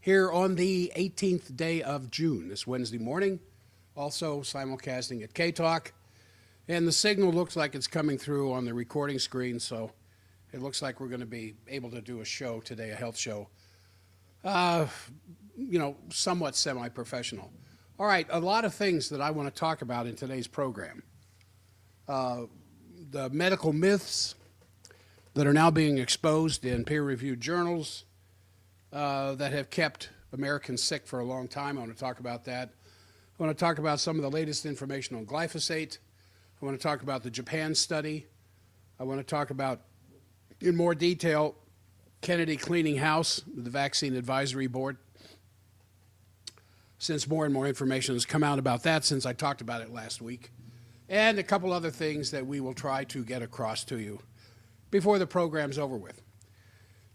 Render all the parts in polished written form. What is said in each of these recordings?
here on the 18th day of June, this Wednesday morning. Also simulcasting at K-Talk. And the signal looks like it's coming through on the recording screen, so it looks like we're going to be able to do a show today, a health show. Somewhat semi-professional. All right, a lot of things that I want to talk about in today's program. The medical myths that are now being exposed in peer-reviewed journals that have kept Americans sick for a long time. I want to talk about that. I want to talk about some of the latest information on glyphosate. I want to talk about the Japan study. I want to talk about, in more detail, Kennedy cleaning house, the Vaccine Advisory Board, since more and more information has come out about that since I talked about it last week, and a couple other things that we will try to get across to you before the program's over with.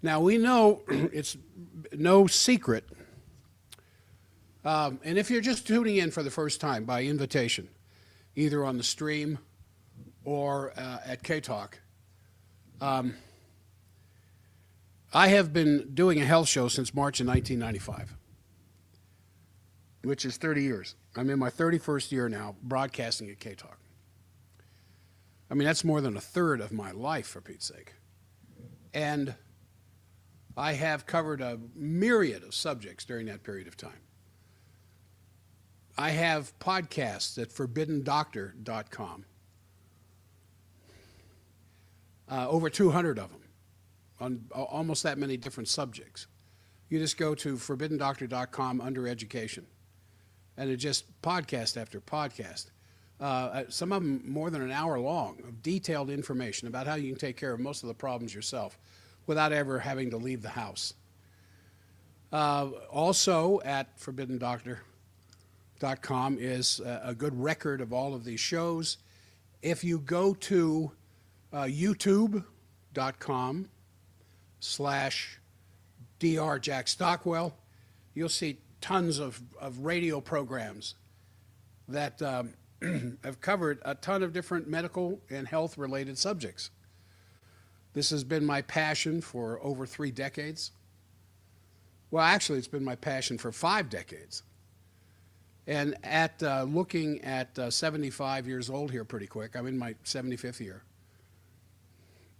Now, we know it's no secret, and if you're just tuning in for the first time by invitation, either on the stream or at K-Talk, I have been doing a health show since March of 1995, which is 30 years. I'm in my 31st year now broadcasting at K-Talk. I mean, that's more than a third of my life, for Pete's sake. And I have covered a myriad of subjects during that period of time. I have podcasts at forbiddendoctor.com, over 200 of them, on almost that many different subjects. You just go to forbiddendoctor.com under education, and it just podcast after podcast. Some of them more than an hour long of detailed information about how you can take care of most of the problems yourself without ever having to leave the house. Also at forbiddendoctor.com is a good record of all of these shows. If you go to youtube.com/Dr. Jack Stockwell, you'll see tons of radio programs that have covered a ton of different medical and health related subjects. This has been my passion for over 3 decades. Well, actually, it's been my passion for 5 decades. And at looking at 75 years old here pretty quick, I'm in my 75th year,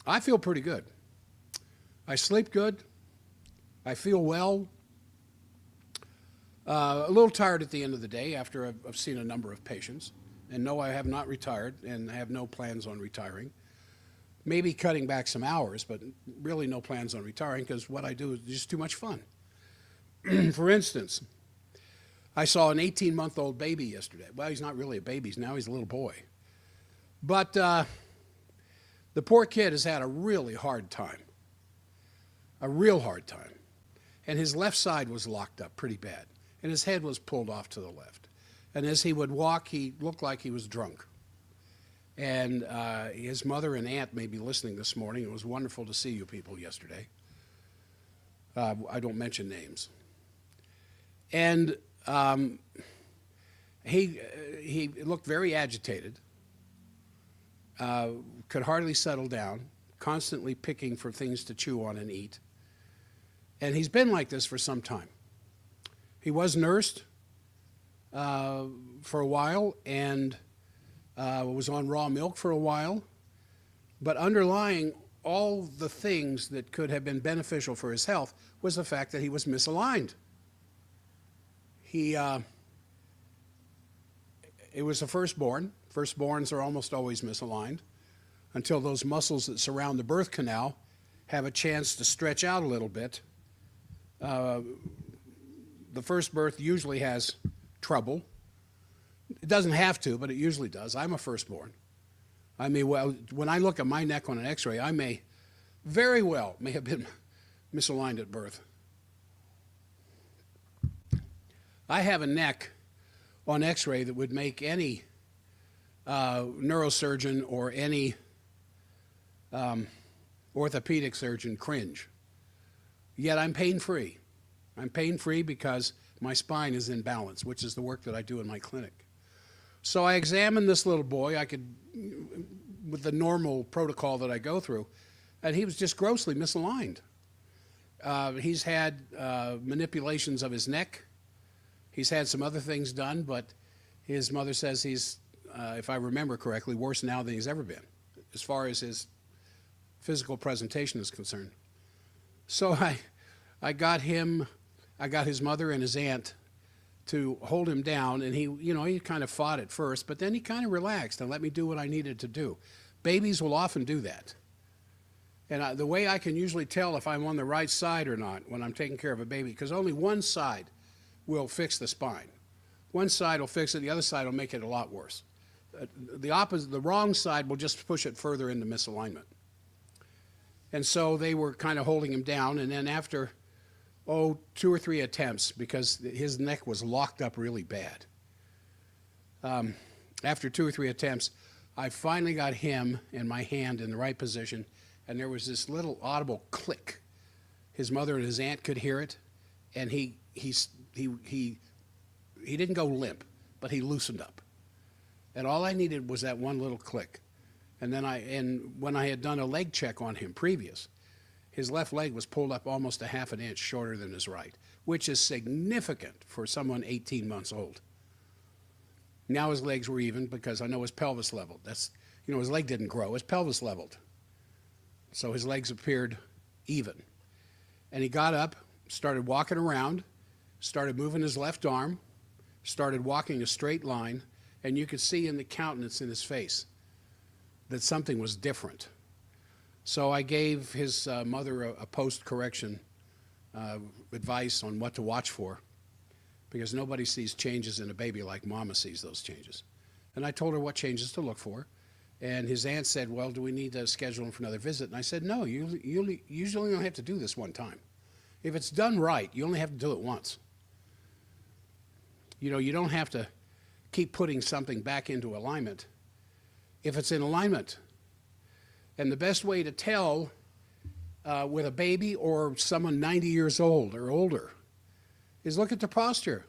I feel pretty good. I sleep good. I feel well. A little tired at the end of the day after I've seen a number of patients. And no, I have not retired and I have no plans on retiring. Maybe cutting back some hours, but really no plans on retiring because what I do is just too much fun. For instance, I saw an 18-month-old baby yesterday. Well, he's not really a baby. Now he's a little boy. But the poor kid has had a really hard time, a real hard time. And his left side was locked up pretty bad. And his head was pulled off to the left. And as he would walk, he looked like he was drunk. And his mother and aunt may be listening this morning. It was wonderful to see you people yesterday. I don't mention names. And he looked very agitated, could hardly settle down, constantly picking for things to chew on and eat. And he's been like this for some time. He was nursed for a while and was on raw milk for a while. But underlying all the things that could have been beneficial for his health was the fact that he was misaligned. It was a firstborn. Firstborns are almost always misaligned until those muscles that surround the birth canal have a chance to stretch out a little bit. The first birth usually has trouble. It doesn't have to, but it usually does. I'm a firstborn. I mean, well, when I look at my neck on an x-ray, I may very well have been misaligned at birth. I have a neck on x-ray that would make any neurosurgeon or any orthopedic surgeon cringe. Yet I'm pain-free. I'm pain-free because my spine is in balance, which is the work that I do in my clinic. So I examined this little boy. I could, with the normal protocol that I go through, and he was just grossly misaligned. He's had manipulations of his neck. He's had some other things done, but his mother says he's, if I remember correctly, worse now than he's ever been, as far as his physical presentation is concerned. So I got his mother and his aunt to hold him down, and he kind of fought at first, but then he kind of relaxed and let me do what I needed to do. Babies will often do that. And the way I can usually tell if I'm on the right side or not when I'm taking care of a baby, because only one side will fix the spine. One side will fix it, the other side will make it a lot worse. The wrong side will just push it further into misalignment. And so they were kind of holding him down, and then after, 2 or 3 attempts, because his neck was locked up really bad. After 2 or 3 attempts, I finally got him and my hand in the right position, and there was this little audible click. His mother and his aunt could hear it, and he didn't go limp, but he loosened up. And all I needed was that one little click. And then when I had done a leg check on him previous, his left leg was pulled up almost a ½ an inch shorter than his right, which is significant for someone 18 months old. Now his legs were even because I know his pelvis leveled. His leg didn't grow, his pelvis leveled. So his legs appeared even. And he got up, started walking around, started moving his left arm, started walking a straight line, and you could see in the countenance in his face that something was different. So I gave his mother a post-correction advice on what to watch for, because nobody sees changes in a baby like Mama sees those changes. And I told her what changes to look for. And his aunt said, well, do we need to schedule him for another visit? And I said, no, you usually don't have to do this one time. If it's done right, you only have to do it once. You don't have to keep putting something back into alignment if it's in alignment. And the best way to tell with a baby or someone 90 years old or older is look at their posture.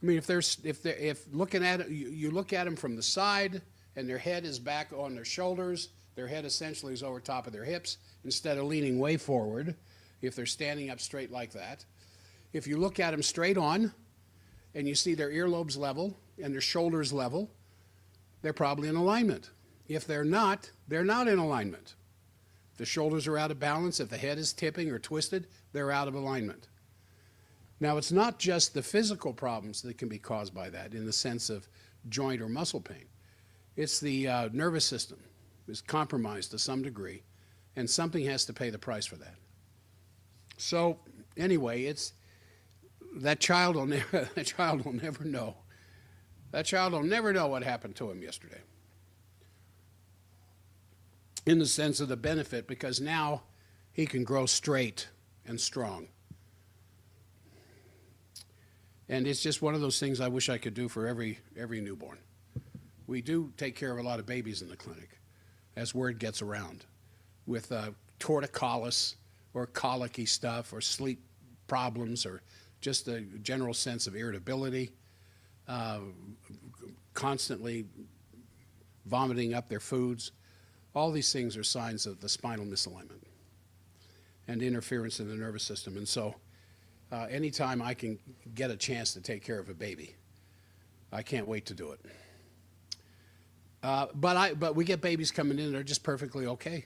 I mean, if looking at it, you look at them from the side and their head is back on their shoulders, their head essentially is over top of their hips instead of leaning way forward, if they're standing up straight like that. If you look at them straight on and you see their earlobes level and their shoulders level, they're probably in alignment. If they're not in alignment. If the shoulders are out of balance, if the head is tipping or twisted, they're out of alignment. Now, it's not just the physical problems that can be caused by that in the sense of joint or muscle pain. It's the nervous system is compromised to some degree, and something has to pay the price for that. So anyway, that child will never know. That child will never know what happened to him yesterday. In the sense of the benefit, because now he can grow straight and strong. And it's just one of those things I wish I could do for every newborn. We do take care of a lot of babies in the clinic, as word gets around, with torticollis or colicky stuff or sleep problems or just a general sense of irritability, constantly vomiting up their foods. All these things are signs of the spinal misalignment and interference in the nervous system. And so anytime I can get a chance to take care of a baby, I can't wait to do it. But we get babies coming in that are just perfectly okay.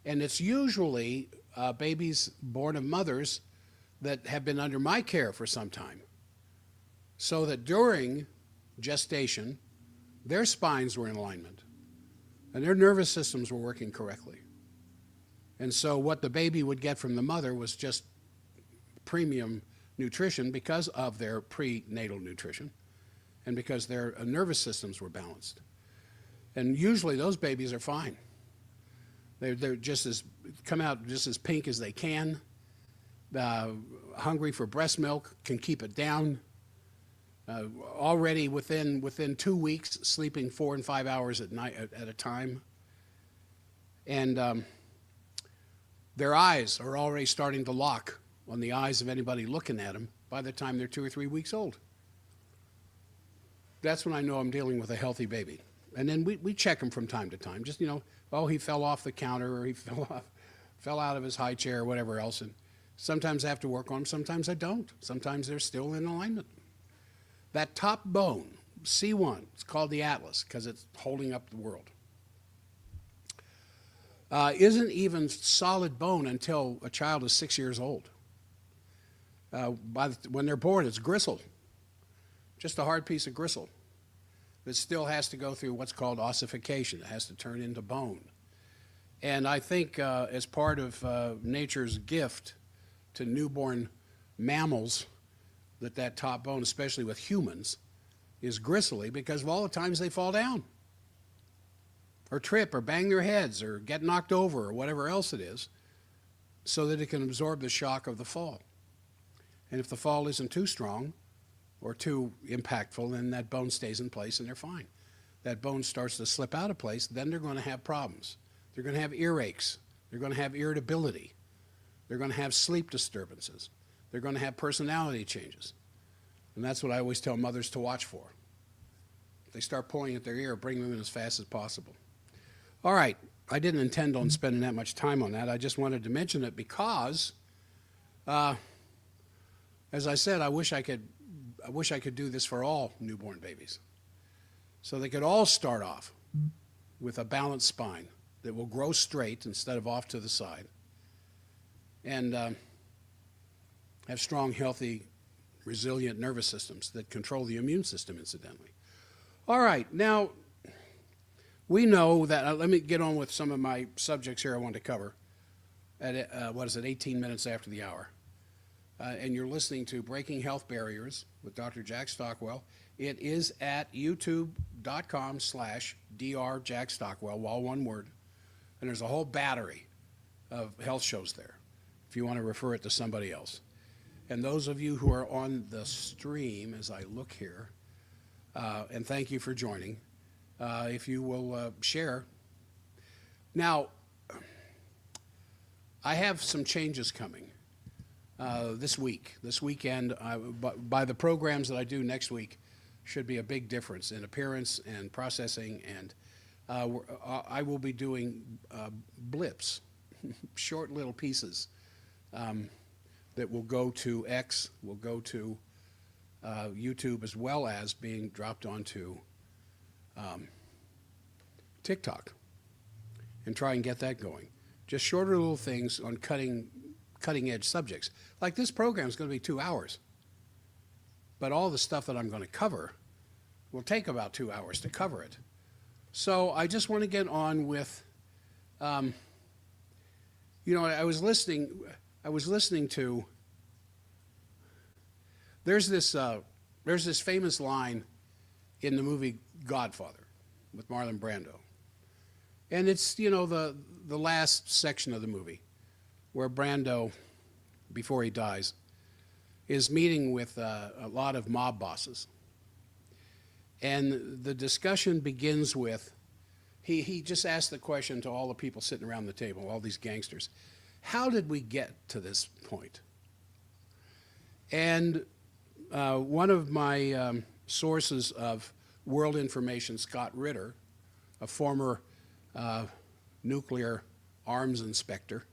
And it's usually babies born of mothers that have been under my care for some time. So that during gestation, their spines were in alignment and their nervous systems were working correctly. And so what the baby would get from the mother was just premium nutrition because of their prenatal nutrition and because their nervous systems were balanced. And usually those babies are fine. They're come out just as pink as they can. Hungry for breast milk, can keep it down. Already within 2 weeks, sleeping 4 and 5 hours at night at a time. And their eyes are already starting to lock on the eyes of anybody looking at them by the time they're 2 or 3 weeks old. That's when I know I'm dealing with a healthy baby. And then we check them from time to time. Just, he fell off the counter or he fell off fell out of his high chair or whatever else, and sometimes I have to work on them, sometimes I don't. Sometimes they're still in alignment. That top bone, C1, it's called the atlas because it's holding up the world, isn't even solid bone until a child is 6 years old. When they're born, it's gristle, just a hard piece of gristle that still has to go through what's called ossification. It has to turn into bone. And I think as part of nature's gift to newborn mammals, that top bone, especially with humans, is gristly because of all the times they fall down or trip or bang their heads or get knocked over or whatever else it is, so that it can absorb the shock of the fall. And if the fall isn't too strong or too impactful, then that bone stays in place and they're fine. That bone starts to slip out of place, then they're going to have problems. They're going to have earaches. They're going to have irritability. They're going to have sleep disturbances. They're going to have personality changes. And that's what I always tell mothers to watch for. If they start pulling at their ear, bring them in as fast as possible. All right, I didn't intend on spending that much time on that. I just wanted to mention it because, as I said, I wish I could do this for all newborn babies. So they could all start off with a balanced spine that will grow straight instead of off to the side, and have strong, healthy, resilient nervous systems that control the immune system, incidentally. All right, now we know that, let me get on with some of my subjects here I want to cover at, 18 minutes after the hour. And you're listening to Breaking Health Barriers with Dr. Jack Stockwell. It is at youtube.com/Dr. Jack Stockwell, all one word. And there's a whole battery of health shows there if you want to refer it to somebody else. And those of you who are on the stream, as I look here, and thank you for joining, if you will share. Now, I have some changes coming this weekend. By the programs that I do next week, should be a big difference in appearance and processing, and I will be doing blips, short little pieces that will go to X, will go to YouTube, as well as being dropped onto TikTok, and try and get that going. Just shorter little things on cutting edge subjects. Like this program is going to be 2 hours, but all the stuff that I'm going to cover will take about 2 hours to cover it. So I just want to get on with, I was listening to, there's this famous line in the movie Godfather with Marlon Brando. And it's, the last section of the movie where Brando, before he dies, is meeting with a lot of mob bosses. And the discussion begins with, he just asked the question to all the people sitting around the table, all these gangsters, how did we get to this point? And one of my sources of world information, Scott Ritter, a former nuclear arms inspector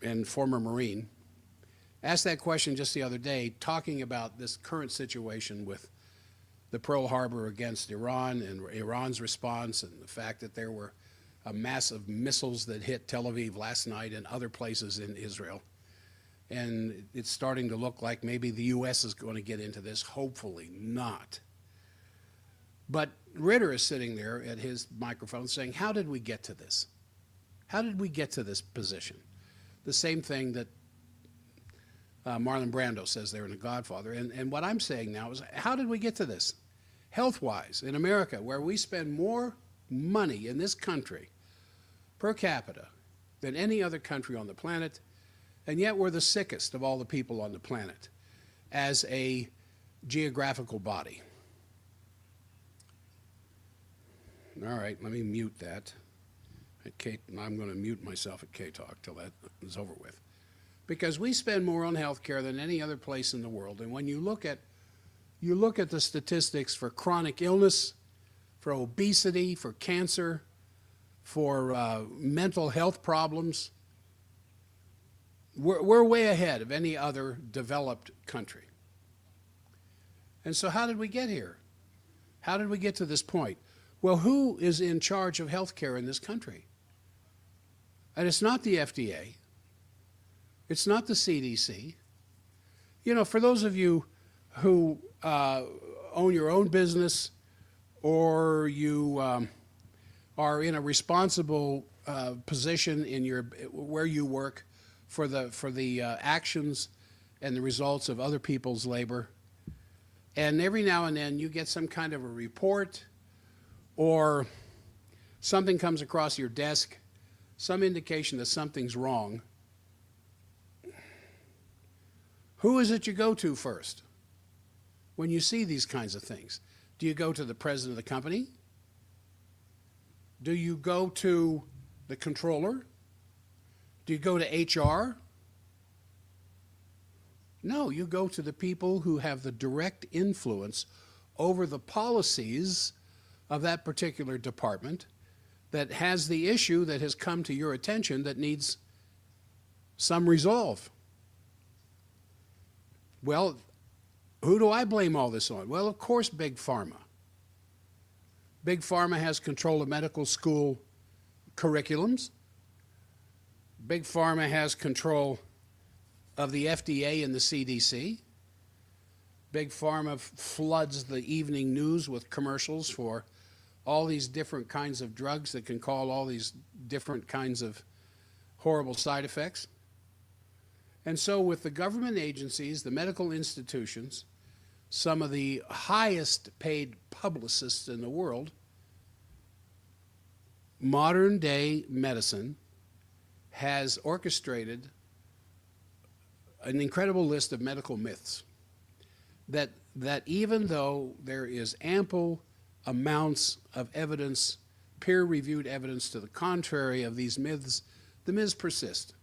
and former Marine, asked that question just the other day, talking about this current situation with the Pearl Harbor against Iran and Iran's response, and the fact that there were a mass of missiles that hit Tel Aviv last night and other places in Israel. And it's starting to look like maybe the U.S. is going to get into this, hopefully not. But Ritter is sitting there at his microphone saying, how did we get to this? How did we get to this position? The same thing that Marlon Brando says there in The Godfather. And what I'm saying now is, how did we get to this? Health-wise, in America, where we spend more money in this country per capita than any other country on the planet, and yet we're the sickest of all the people on the planet as a geographical body. All right, let me mute that. I'm going to mute myself at K-Talk till that is over with. Because we spend more on health care than any other place in the world. And when you look at the statistics for chronic illness, for obesity, for cancer, for mental health problems. We're way ahead of any other developed country. And so how did we get here? How did we get to this point? Well, who is in charge of health care in this country? And it's not the FDA. It's not the CDC. You know, for those of you who own your own business, or you are in a responsible position in where you work for the actions and the results of other people's labor, and every now and then you get some kind of a report or something comes across your desk, some indication that something's wrong, who is it you go to first when you see these kinds of things? Do you go to the president of the company? Do you go to the controller? Do you go to HR? No, you go to the people who have the direct influence over the policies of that particular department that has the issue that has come to your attention that needs some resolve. Well, who do I blame all this on? Well, of course, Big Pharma. Big Pharma has control of medical school curriculums. Big Pharma has control of the FDA and the CDC. Big Pharma floods the evening news with commercials for all these different kinds of drugs that can cause all these different kinds of horrible side effects. And so with the government agencies, the medical institutions, some of the highest paid publicists in the world, modern day medicine has orchestrated an incredible list of medical myths that even though there is ample amounts of evidence, peer-reviewed evidence to the contrary of these myths, the myths persist.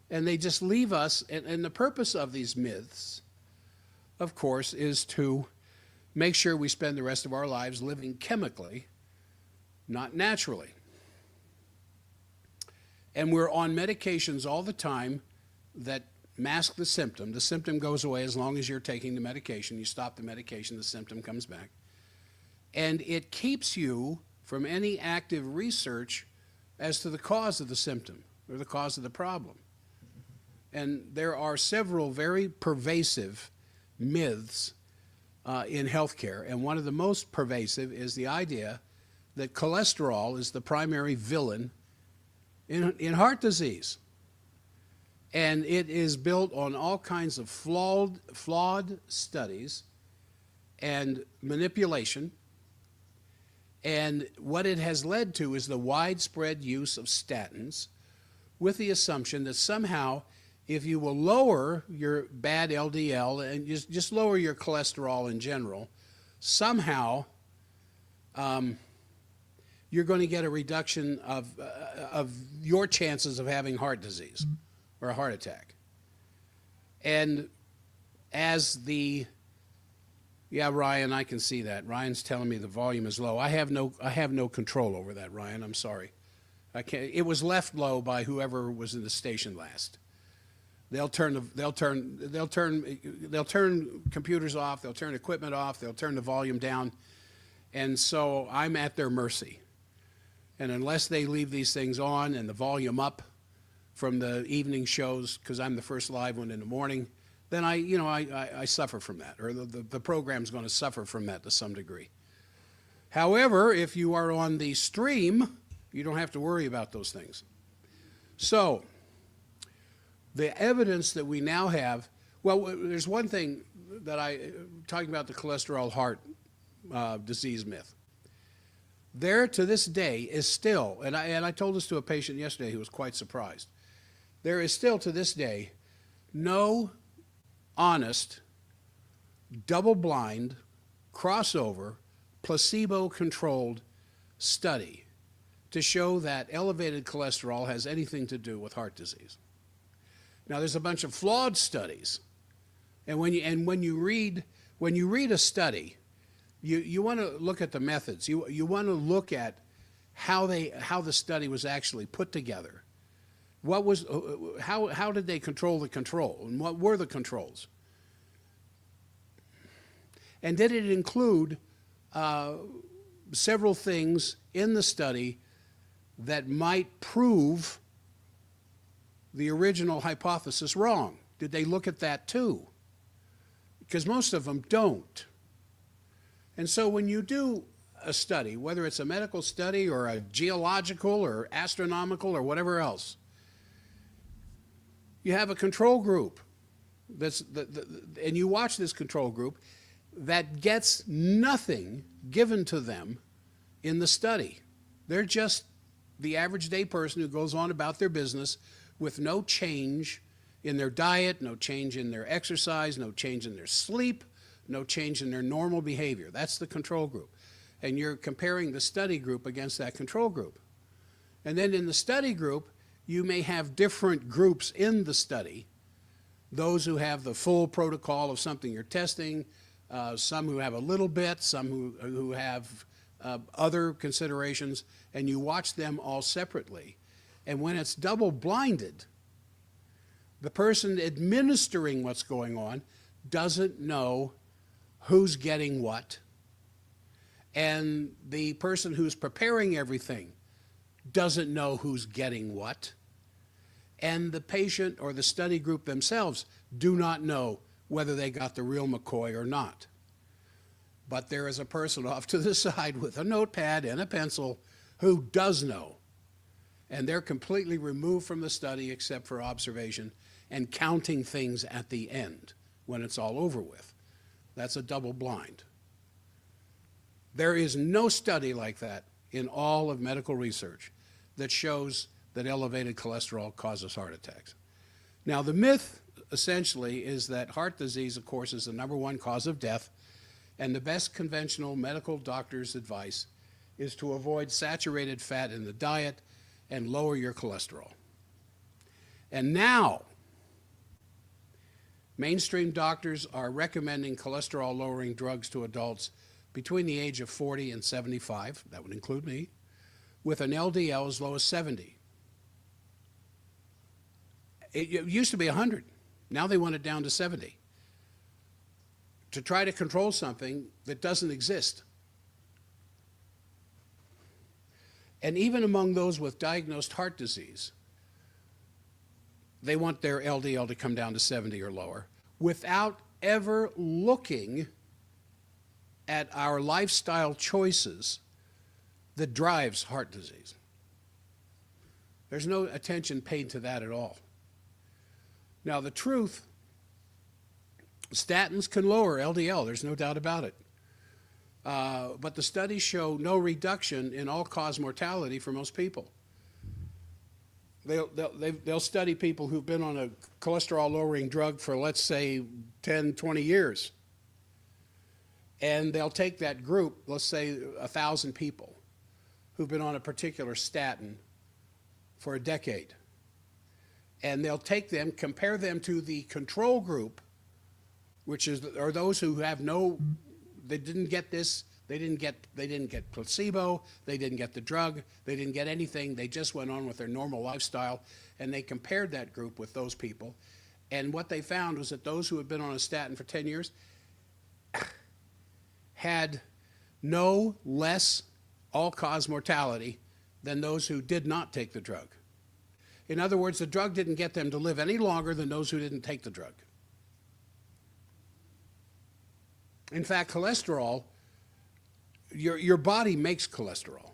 And they just leave us, and the purpose of these myths, of course, is to make sure we spend the rest of our lives living chemically, not naturally. And we're on medications all the time that mask the symptom. The symptom goes away as long as you're taking the medication. You stop the medication, the symptom comes back. And it keeps you from any active research as to the cause of the symptom or the cause of the problem. And there are several very pervasive myths in healthcare, and one of the most pervasive is the idea that cholesterol is the primary villain in heart disease. And it is built on all kinds of flawed studies and manipulation. And what it has led to is the widespread use of statins with the assumption that somehow if you will lower your bad LDL and just lower your cholesterol in general, somehow you're going to get a reduction of your chances of having heart disease or a heart attack. And as yeah, Ryan, I can see that. Ryan's telling me the volume is low. I have no control over that, Ryan. I'm sorry. I can't. It was left low by whoever was in the station last. They'll turn computers off. They'll turn equipment off. They'll turn the volume down, and so I'm at their mercy. And unless they leave these things on and the volume up from the evening shows, because I'm the first live one in the morning, then I suffer from that, or the program's going to suffer from that to some degree. However, if you are on the stream, you don't have to worry about those things. So the evidence that we now have, well, there's one thing that talking about the cholesterol heart disease myth. There to this day is still, and I told this to a patient yesterday who was quite surprised, there is still to this day no honest, double-blind, crossover, placebo-controlled study to show that elevated cholesterol has anything to do with heart disease. Now, there's a bunch of flawed studies, and when you read a study, you want to look at the methods. You want to look at how the study was actually put together. What was how did they control the control, and what were the controls? And did it include several things in the study that might prove the original hypothesis wrong? Did they look at that too? Because most of them don't. And so when you do a study, whether it's a medical study or a geological or astronomical or whatever else, you have a control group and you watch this control group that gets nothing given to them in the study. They're just the average day person who goes on about their business with no change in their diet, no change in their exercise, no change in their sleep, no change in their normal behavior. That's the control group. And you're comparing the study group against that control group. And then in the study group, you may have different groups in the study, those who have the full protocol of something you're testing, some who have a little bit, some who have other considerations, and you watch them all separately. And when it's double-blinded, the person administering what's going on doesn't know who's getting what, and the person who's preparing everything doesn't know who's getting what, and the patient or the study group themselves do not know whether they got the real McCoy or not. But there is a person off to the side with a notepad and a pencil who does know, and they're completely removed from the study except for observation and counting things at the end when it's all over with. That's a double blind. There is no study like that in all of medical research that shows that elevated cholesterol causes heart attacks. Now, the myth essentially is that heart disease, of course, is the #1 cause of death, and the best conventional medical doctor's advice is to avoid saturated fat in the diet and lower your cholesterol. And now, mainstream doctors are recommending cholesterol-lowering drugs to adults between the age of 40 and 75, that would include me, with an LDL as low as 70. It used to be 100. Now they want it down to 70 to try to control something that doesn't exist. And even among those with diagnosed heart disease, they want their LDL to come down to 70 or lower without ever looking at our lifestyle choices that drives heart disease. There's no attention paid to that at all. Now, the truth, statins can lower LDL, there's no doubt about it. But the studies show no reduction in all-cause mortality for most people. They'll study people who've been on a cholesterol-lowering drug for, let's say, 10, 20 years. And they'll take that group, let's say 1,000 people, who've been on a particular statin for a decade. And they'll take them, compare them to the control group, which are those who have they didn't get this, they didn't get placebo, they didn't get the drug, they didn't get anything, they just went on with their normal lifestyle, and they compared that group with those people. And what they found was that those who had been on a statin for 10 years had no less all-cause mortality than those who did not take the drug. In other words, the drug didn't get them to live any longer than those who didn't take the drug. In fact, cholesterol, your body makes cholesterol.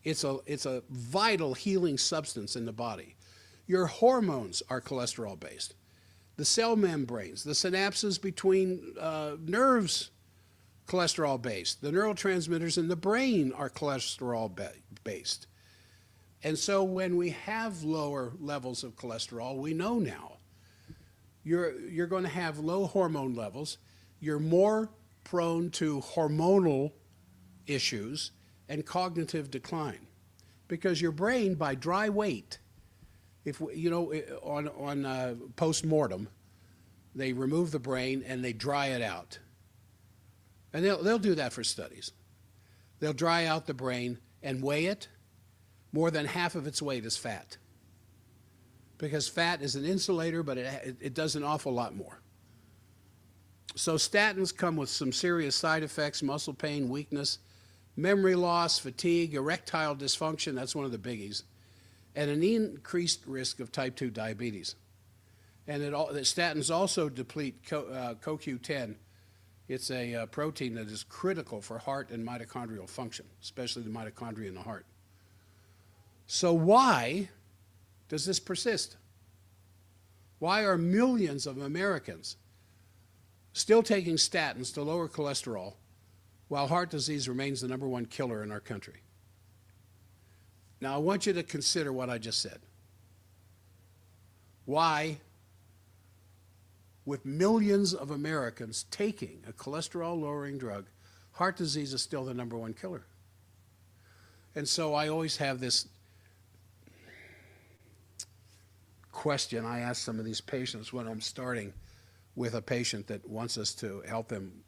It's a vital healing substance in the body. Your hormones are cholesterol-based. The cell membranes, the synapses between nerves, cholesterol-based. The neurotransmitters in the brain are cholesterol-based. And so when we have lower levels of cholesterol, we know now you're going to have low hormone levels. You're more prone to hormonal issues and cognitive decline, because your brain, by dry weight, if you know, on post-mortem, they remove the brain and they dry it out, and they'll do that for studies. They'll dry out the brain and weigh it, more than half of its weight is fat. Because fat is an insulator, but it does an awful lot more. So statins come with some serious side effects: muscle pain, weakness, memory loss, fatigue, erectile dysfunction, that's one of the biggies, and an increased risk of type 2 diabetes. And the statins also deplete CoQ10. It's a protein that is critical for heart and mitochondrial function, especially the mitochondria in the heart. So why does this persist? Why are millions of Americans still taking statins to lower cholesterol while heart disease remains the #1 killer in our country? Now, I want you to consider what I just said. Why, with millions of Americans taking a cholesterol-lowering drug, heart disease is still the #1 killer? And so I always have this question I ask some of these patients when I'm starting with a patient that wants us to help them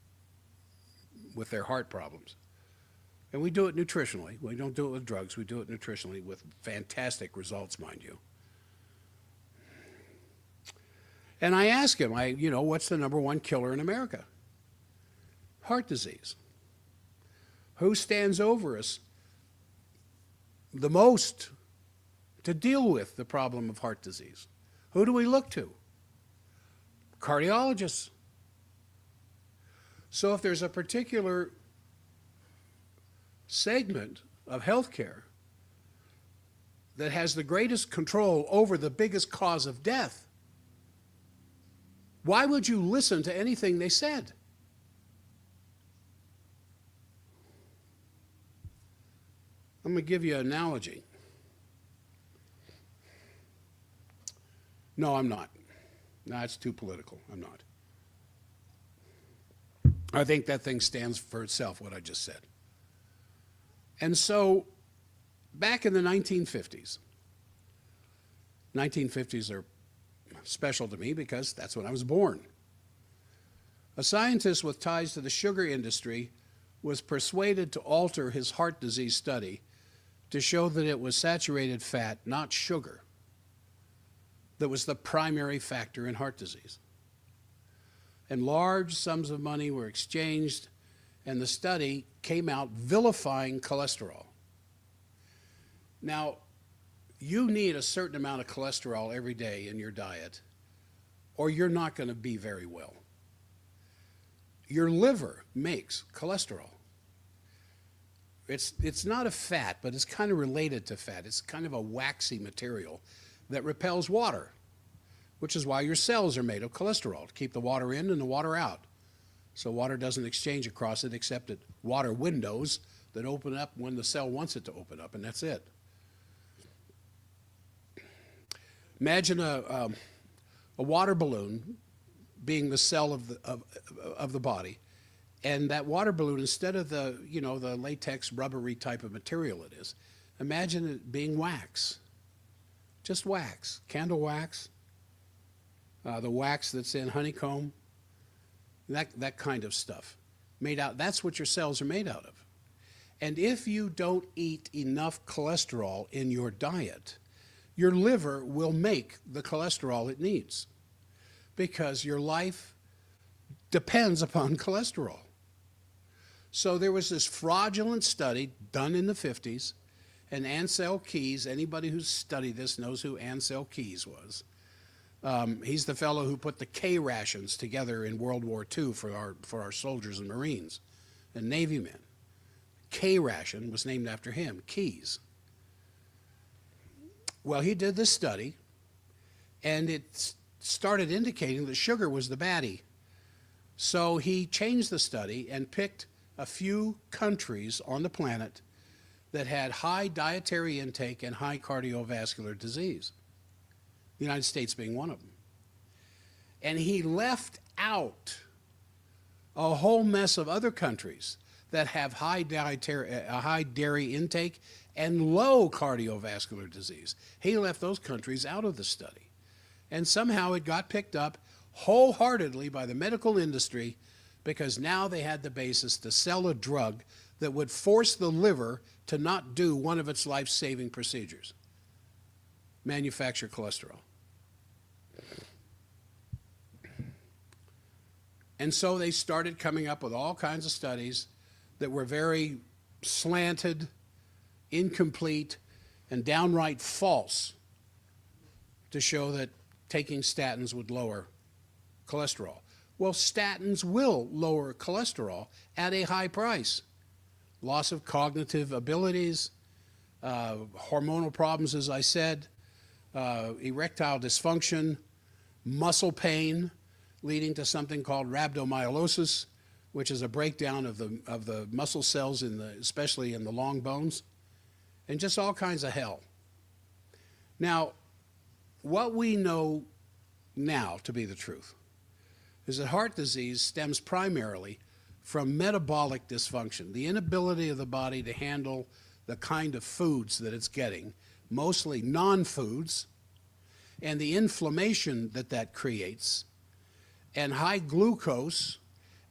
with their heart problems. And we do it nutritionally. We don't do it with drugs. We do it nutritionally with fantastic results, mind you. And I ask him, what's the #1 killer in America? Heart disease. Who stands over us the most to deal with the problem of heart disease? Who do we look to? Cardiologists. So if there's a particular segment of healthcare that has the greatest control over the biggest cause of death, why would you listen to anything they said? I'm going to give you an analogy. No, I'm not. No, it's too political. I'm not. I think that thing stands for itself, what I just said. And so, back in the 1950s, 1950s are special to me because that's when I was born. A scientist with ties to the sugar industry was persuaded to alter his heart disease study to show that it was saturated fat, not sugar, that was the primary factor in heart disease. And large sums of money were exchanged, and the study came out vilifying cholesterol. Now, you need a certain amount of cholesterol every day in your diet, or you're not going to be very well. Your liver makes cholesterol. It's not a fat, but it's kind of related to fat. It's kind of a waxy material that repels water, which is why your cells are made of cholesterol, to keep the water in and the water out. So water doesn't exchange across it except at water windows that open up when the cell wants it to open up, and that's it. Imagine a water balloon being the cell of the body, and that water balloon, instead of the latex rubbery type of material it is, imagine it being wax. Just wax, candle wax, the wax that's in honeycomb, that kind of stuff. That's what your cells are made out of. And if you don't eat enough cholesterol in your diet, your liver will make the cholesterol it needs because your life depends upon cholesterol. So there was this fraudulent study done in the 50s, and Ansel Keys, anybody who's studied this knows who Ansel Keys was. He's the fellow who put the K rations together in World War II for our soldiers and Marines and Navy men. K ration was named after him, Keys. Well, he did this study, and it started indicating that sugar was the baddie. So he changed the study and picked a few countries on the planet that had high dietary intake and high cardiovascular disease, the United States being one of them. And he left out a whole mess of other countries that have high dairy intake and low cardiovascular disease. He left those countries out of the study. And somehow it got picked up wholeheartedly by the medical industry because now they had the basis to sell a drug that would force the liver to not do one of its life-saving procedures: manufacture cholesterol. And so they started coming up with all kinds of studies that were very slanted, incomplete, and downright false to show that taking statins would lower cholesterol. Well, statins will lower cholesterol at a high price. Loss of cognitive abilities, hormonal problems, as I said, erectile dysfunction, muscle pain, leading to something called rhabdomyolysis, which is a breakdown of the muscle cells, especially in the long bones, and just all kinds of hell. Now, what we know now to be the truth is that heart disease stems primarily from metabolic dysfunction, the inability of the body to handle the kind of foods that it's getting, mostly non-foods, and the inflammation that that creates, and high glucose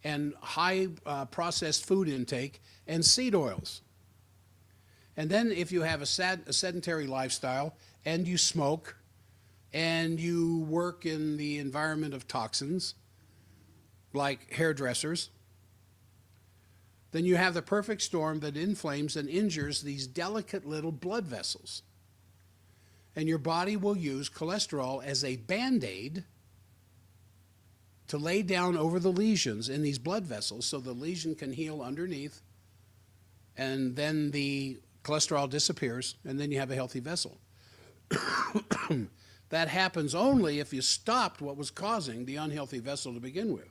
and high processed food intake and seed oils. And then if you have a sedentary lifestyle and you smoke and you work in the environment of toxins like hairdressers, then you have the perfect storm that inflames and injures these delicate little blood vessels. And your body will use cholesterol as a Band-Aid to lay down over the lesions in these blood vessels so the lesion can heal underneath, and then the cholesterol disappears, and then you have a healthy vessel. That happens only if you stopped what was causing the unhealthy vessel to begin with.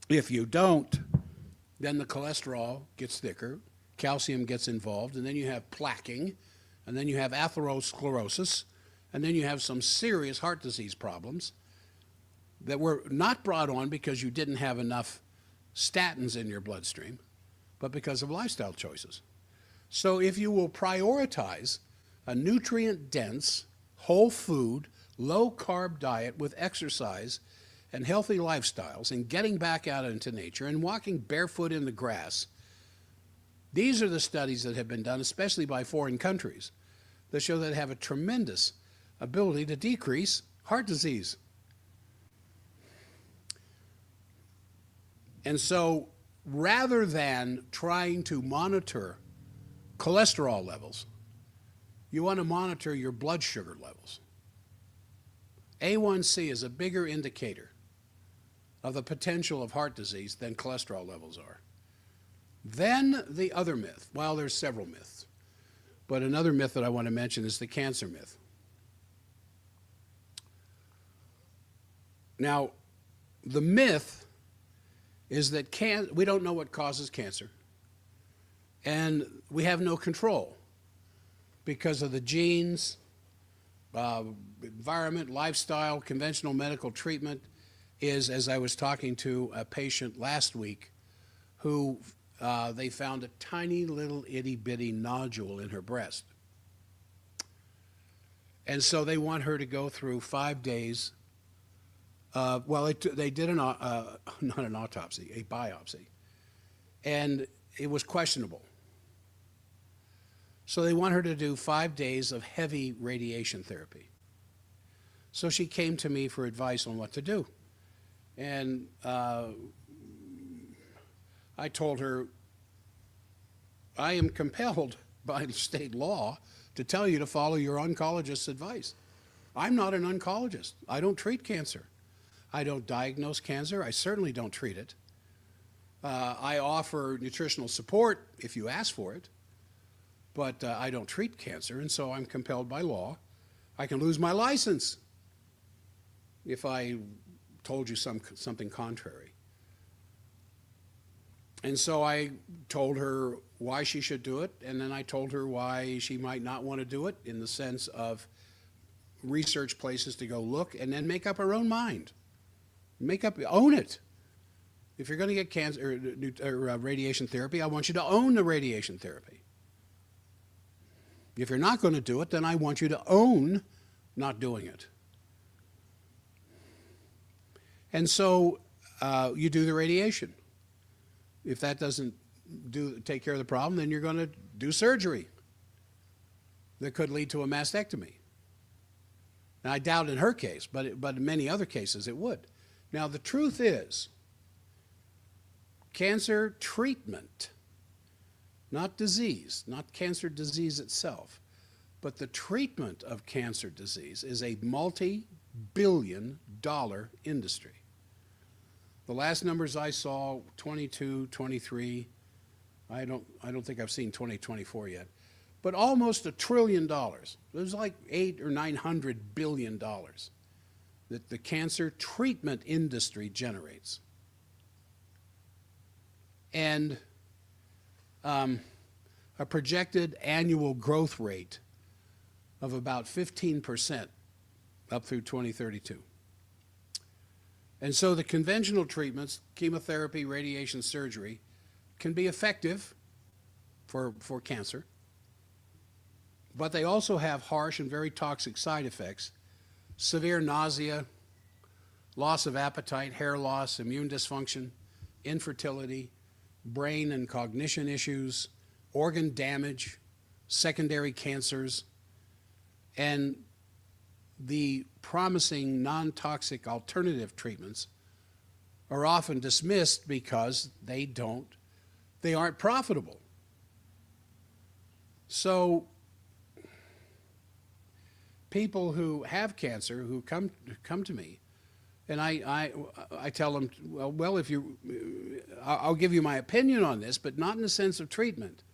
If you don't, then the cholesterol gets thicker, calcium gets involved, and then you have plaquing, and then you have atherosclerosis, and then you have some serious heart disease problems that were not brought on because you didn't have enough statins in your bloodstream, but because of lifestyle choices. So if you will prioritize a nutrient-dense, whole food, low-carb diet with exercise and healthy lifestyles and getting back out into nature and walking barefoot in the grass, these are the studies that have been done, especially by foreign countries, that show that have a tremendous ability to decrease heart disease. And so rather than trying to monitor cholesterol levels, you want to monitor your blood sugar levels. A1C is a bigger indicator of the potential of heart disease than cholesterol levels are. Then the other myth, well, there's several myths, but another myth that I want to mention is the cancer myth. Now, the myth is that we don't know what causes cancer, and we have no control because of the genes, environment, lifestyle, conventional medical treatment is, as I was talking to a patient last week who they found a tiny little itty-bitty nodule in her breast. And so they want her to go through 5 days. They did not an autopsy, a biopsy, and it was questionable. So they want her to do 5 days of heavy radiation therapy. So she came to me for advice on what to do. And I told her, I am compelled by state law to tell you to follow your oncologist's advice. I'm not an oncologist. I don't treat cancer. I don't diagnose cancer. I certainly don't treat it. I offer nutritional support if you ask for it, but I don't treat cancer, and so I'm compelled by law. I can lose my license if I told you something contrary. And so I told her why she should do it, and then I told her why she might not want to do it in the sense of research places to go look and then make up her own mind. Own it. If you're going to get cancer or radiation therapy, I want you to own the radiation therapy. If you're not going to do it, then I want you to own not doing it. And so you do the radiation. If that doesn't take care of the problem, then you're going to do surgery that could lead to a mastectomy. Now, I doubt in her case, but in many other cases it would. Now, the truth is, cancer treatment, not disease, not cancer disease itself, but the treatment of cancer disease is a multi-billion-dollar industry. The last numbers I saw, 22, 23, I don't think I've seen 2024 yet, but almost $1 trillion. There's like $800 or $900 billion that the cancer treatment industry generates. And a projected annual growth rate of about 15% up through 2032. And so the conventional treatments, chemotherapy, radiation, surgery, can be effective for cancer, but they also have harsh and very toxic side effects: severe nausea, loss of appetite, hair loss, immune dysfunction, infertility, brain and cognition issues, organ damage, secondary cancers, and the promising non-toxic alternative treatments are often dismissed because they aren't profitable. So people who have cancer, who come to me, and I tell them, well, if I'll give you my opinion on this, but not in the sense of treatment.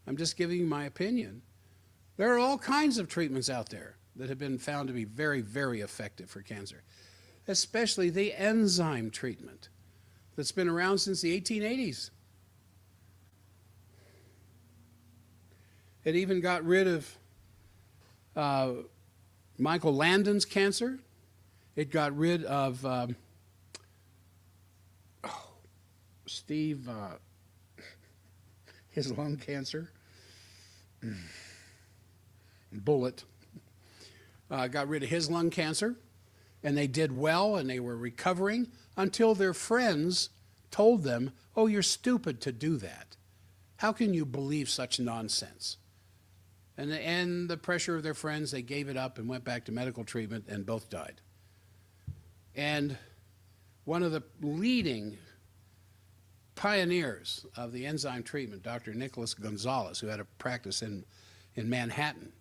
I'm just giving you my opinion. There are all kinds of treatments out there that have been found to be very, very effective for cancer, especially the enzyme treatment that's been around since the 1880s. It even got rid of Michael Landon's cancer. It got rid of Steve, his lung cancer. Bullet. Got rid of his lung cancer, and they did well, and they were recovering until their friends told them, oh, you're stupid to do that. How can you believe such nonsense? And the pressure of their friends, they gave it up and went back to medical treatment, and both died. And one of the leading pioneers of the enzyme treatment, Dr. Nicholas Gonzalez, who had a practice in Manhattan,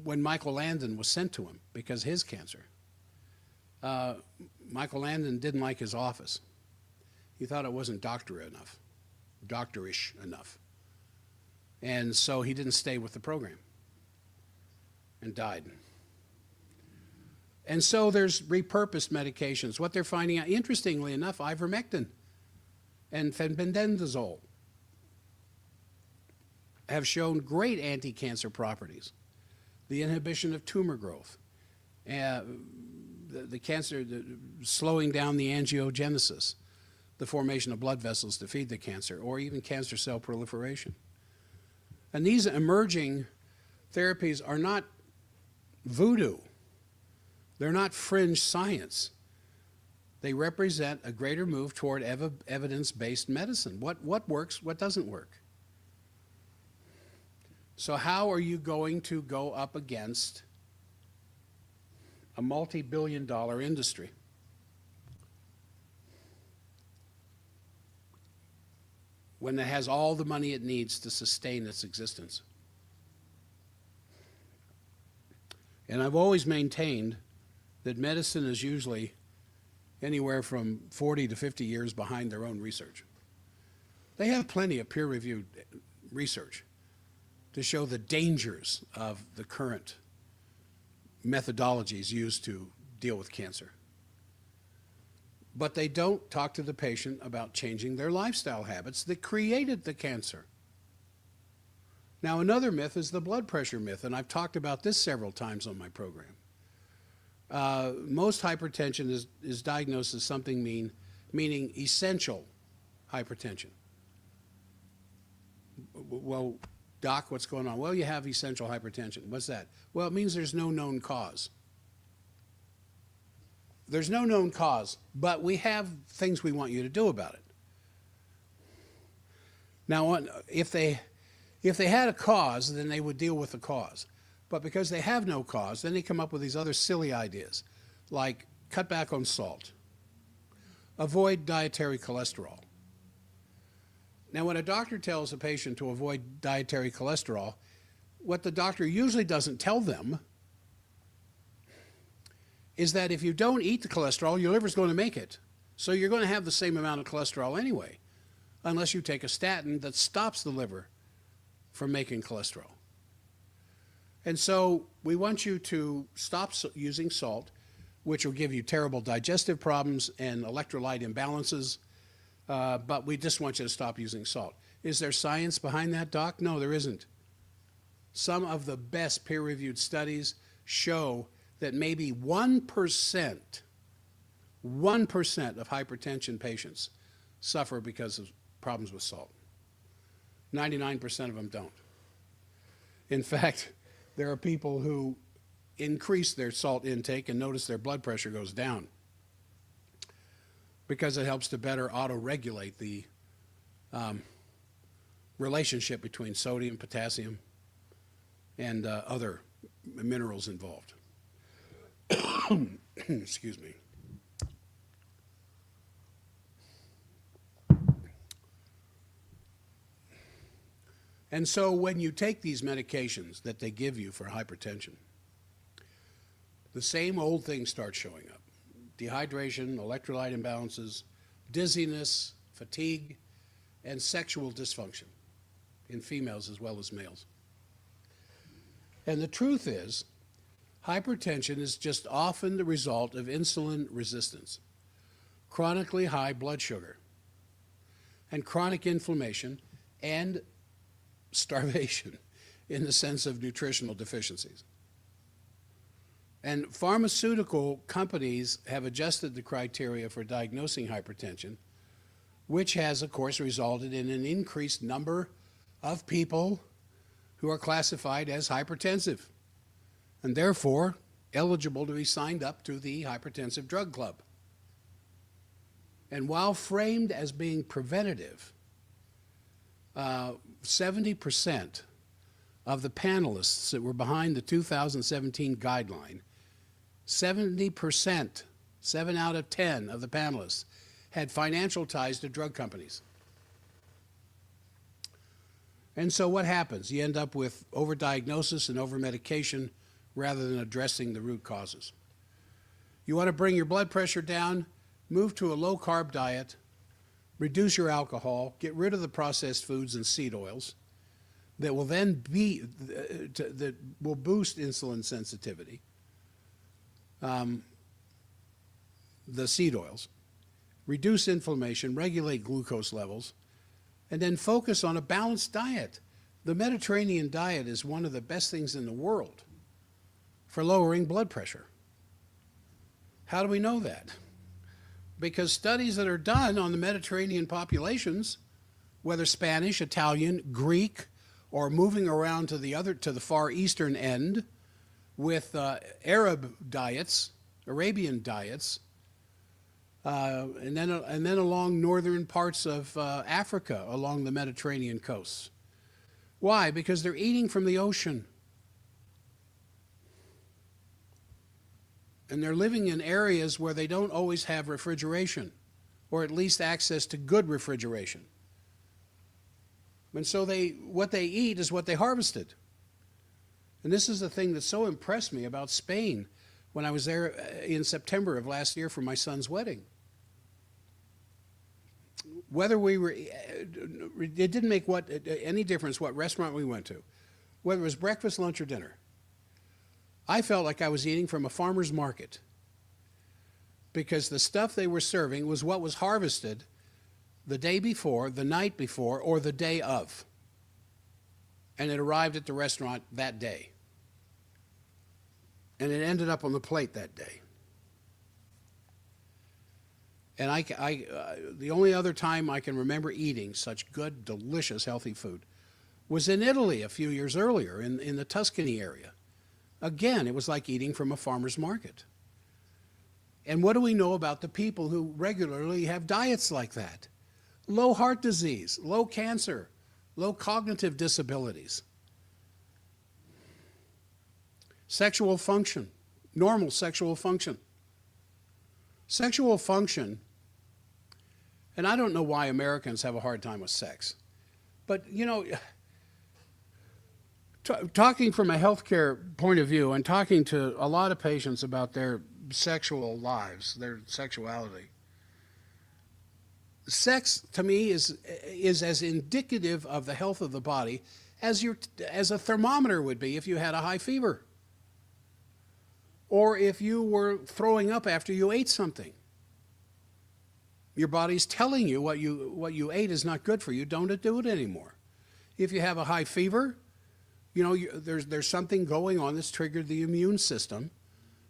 when Michael Landon was sent to him because of his cancer, Michael Landon didn't like his office. He thought it wasn't doctorish enough. And so he didn't stay with the program and died. And so there's repurposed medications. What they're finding out, interestingly enough, ivermectin and fenbendazole have shown great anti-cancer properties. The inhibition of tumor growth, the cancer, slowing down the angiogenesis, the formation of blood vessels to feed the cancer, or even cancer cell proliferation. And these emerging therapies are not voodoo. They're not fringe science. They represent a greater move toward evidence-based medicine. What works, what doesn't work? So how are you going to go up against a multi-billion-dollar industry? When it has all the money it needs to sustain its existence? And I've always maintained that medicine is usually anywhere from 40 to 50 years behind their own research. They have plenty of peer-reviewed research to show the dangers of the current methodologies used to deal with cancer. But they don't talk to the patient about changing their lifestyle habits that created the cancer. Now, another myth is the blood pressure myth, and I've talked about this several times on my program. Most hypertension is diagnosed as something meaning essential hypertension. Well, doc, what's going on? Well, you have essential hypertension. What's that? Well, it means there's no known cause. There's no known cause, but we have things we want you to do about it. Now, if they had a cause, then they would deal with the cause. But because they have no cause, then they come up with these other silly ideas, like cut back on salt, avoid dietary cholesterol. Now, when a doctor tells a patient to avoid dietary cholesterol, what the doctor usually doesn't tell them is that if you don't eat the cholesterol, your liver's going to make it. So you're going to have the same amount of cholesterol anyway, unless you take a statin that stops the liver from making cholesterol. And so we want you to stop using salt, which will give you terrible digestive problems and electrolyte imbalances, but we just want you to stop using salt. Is there science behind that, Doc? No, there isn't. Some of the best peer-reviewed studies show that maybe 1% of hypertension patients suffer because of problems with salt. 99% of them don't. In fact, there are people who increase their salt intake and notice their blood pressure goes down because it helps to better auto-regulate the relationship between sodium, potassium, and other minerals involved. Excuse me. And so when you take these medications that they give you for hypertension, the same old things start showing up. Dehydration, electrolyte imbalances, dizziness, fatigue, and sexual dysfunction in females as well as males. And the truth is, hypertension is just often the result of insulin resistance, chronically high blood sugar, and chronic inflammation, and starvation in the sense of nutritional deficiencies. And pharmaceutical companies have adjusted the criteria for diagnosing hypertension, which has, of course, resulted in an increased number of people who are classified as hypertensive and therefore eligible to be signed up to the hypertensive drug club. And while framed as being preventative, 70% of the panelists that were behind the 2017 guideline, 70%, 7 out of 10 of the panelists, had financial ties to drug companies. And so what happens? You end up with overdiagnosis and overmedication rather than addressing the root causes. You want to bring your blood pressure down, move to a low-carb diet, reduce your alcohol, get rid of the processed foods and seed oils that will then that will boost insulin sensitivity, the seed oils, reduce inflammation, regulate glucose levels, and then focus on a balanced diet. The Mediterranean diet is one of the best things in the world for lowering blood pressure. How do we know that? Because studies that are done on the Mediterranean populations, whether Spanish, Italian, Greek, or moving around to the far eastern end with Arab diets, Arabian diets, and then along northern parts of Africa, along the Mediterranean coasts. Why? Because they're eating from the ocean. And they're living in areas where they don't always have refrigeration, or at least access to good refrigeration. And so what they eat is what they harvested. And this is the thing that so impressed me about Spain when I was there in September of last year for my son's wedding. Whether it didn't make any difference what restaurant we went to, whether it was breakfast, lunch, or dinner. I felt like I was eating from a farmer's market because the stuff they were serving was what was harvested the day before, the night before, or the day of. And it arrived at the restaurant that day. And it ended up on the plate that day. And the only other time I can remember eating such good, delicious, healthy food was in Italy a few years earlier in the Tuscany area. Again, it was like eating from a farmer's market. And what do we know about the people who regularly have diets like that? Low heart disease, low cancer, low cognitive disabilities, sexual function, normal sexual function. Sexual function, and I don't know why Americans have a hard time with sex, but you know, talking from a healthcare point of view and talking to a lot of patients about their sexual lives, their sexuality, sex to me is as indicative of the health of the body as a thermometer would be if you had a high fever, or if you were throwing up after you ate something. Your body's telling you what you ate is not good for you. Don't do it anymore. If you have a high fever, you know, there's something going on that's triggered the immune system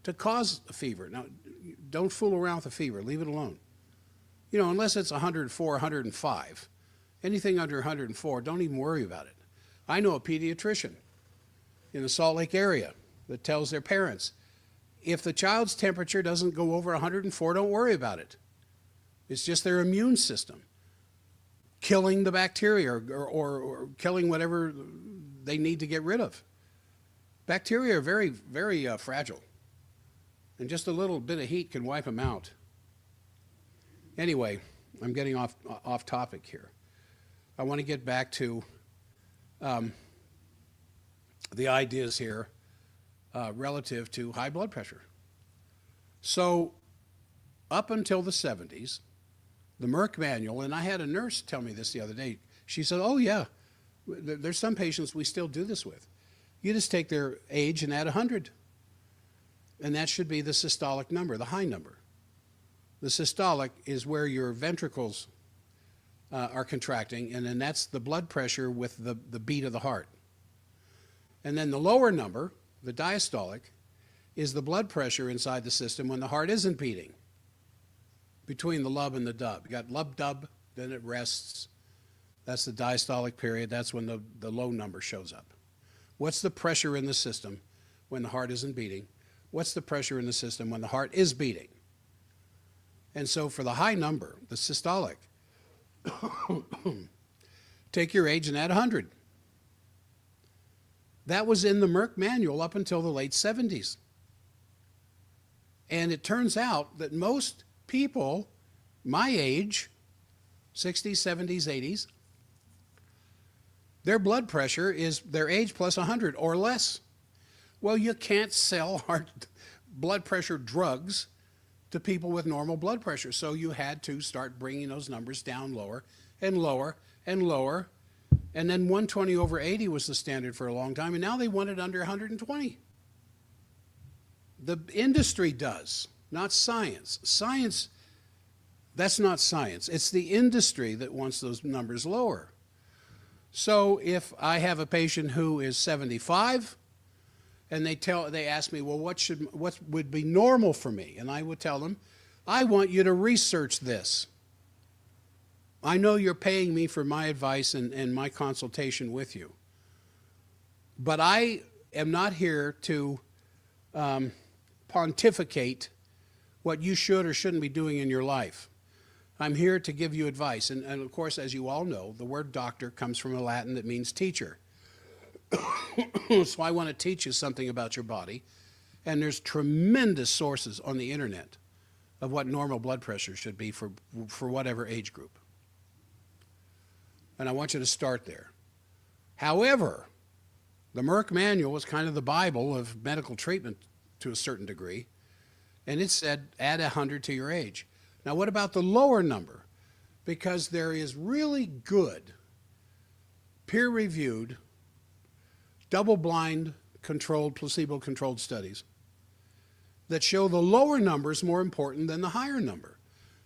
to cause a fever. Now, don't fool around with a fever. Leave it alone. You know, unless it's 104, 105. Anything under 104, don't even worry about it. I know a pediatrician in the Salt Lake area that tells their parents, if the child's temperature doesn't go over 104, don't worry about it. It's just their immune system killing the bacteria or killing whatever they need to get rid of. Bacteria are very, very fragile, and just a little bit of heat can wipe them out. Anyway, I'm getting off topic here. I want to get back to the ideas here relative to high blood pressure. So up until the 70s, the Merck manual, and I had a nurse tell me this the other day. She said, oh yeah, there's some patients we still do this with. You just take their age and add 100. And that should be the systolic number, the high number. The systolic is where your ventricles are contracting, and then that's the blood pressure with the beat of the heart. And then the lower number, the diastolic, is the blood pressure inside the system when the heart isn't beating, between the lub and the dub. You got lub-dub, then it rests. That's the diastolic period. That's when the low number shows up. What's the pressure in the system when the heart isn't beating? What's the pressure in the system when the heart is beating? And so for the high number, the systolic, take your age and add 100. That was in the Merck manual up until the late 70s. And it turns out that most people my age, 60s, 70s, 80s, their blood pressure is their age plus 100 or less. Well, you can't sell blood pressure drugs to people with normal blood pressure. So you had to start bringing those numbers down lower and lower and lower. And then 120 over 80 was the standard for a long time. And now they want it under 120. The industry does, not science. Science, that's not science. It's the industry that wants those numbers lower. So if I have a patient who is 75, and they ask me, well, what would be normal for me? And I would tell them, I want you to research this. I know you're paying me for my advice and my consultation with you. But I am not here to pontificate what you should or shouldn't be doing in your life. I'm here to give you advice. And of course, as you all know, the word doctor comes from a Latin that means teacher. So I want to teach you something about your body. And there's tremendous sources on the internet of what normal blood pressure should be for whatever age group. And I want you to start there. However, the Merck manual was kind of the Bible of medical treatment to a certain degree. And it said, add 100 to your age. Now, what about the lower number? Because there is really good, peer-reviewed, double-blind, controlled, placebo-controlled studies that show the lower number is more important than the higher number.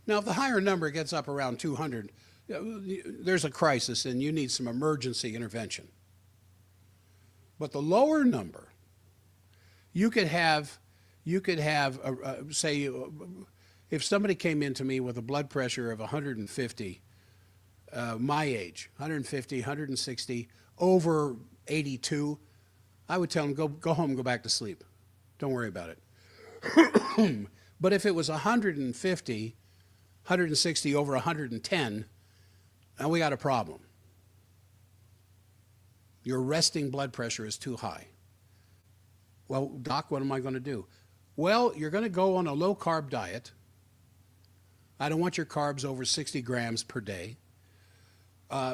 Now, if the higher number gets up around 200, there's a crisis and you need some emergency intervention. But the lower number, you could have say, if somebody came into me with a blood pressure of 150, my age, 150, 160, over 82, I would tell them, go home and go back to sleep. Don't worry about it. But if it was 150, 160 over 110, now we got a problem. Your resting blood pressure is too high. Well, doc, what am I going to do? Well, you're going to go on a low-carb diet. I don't want your carbs over 60 grams per day.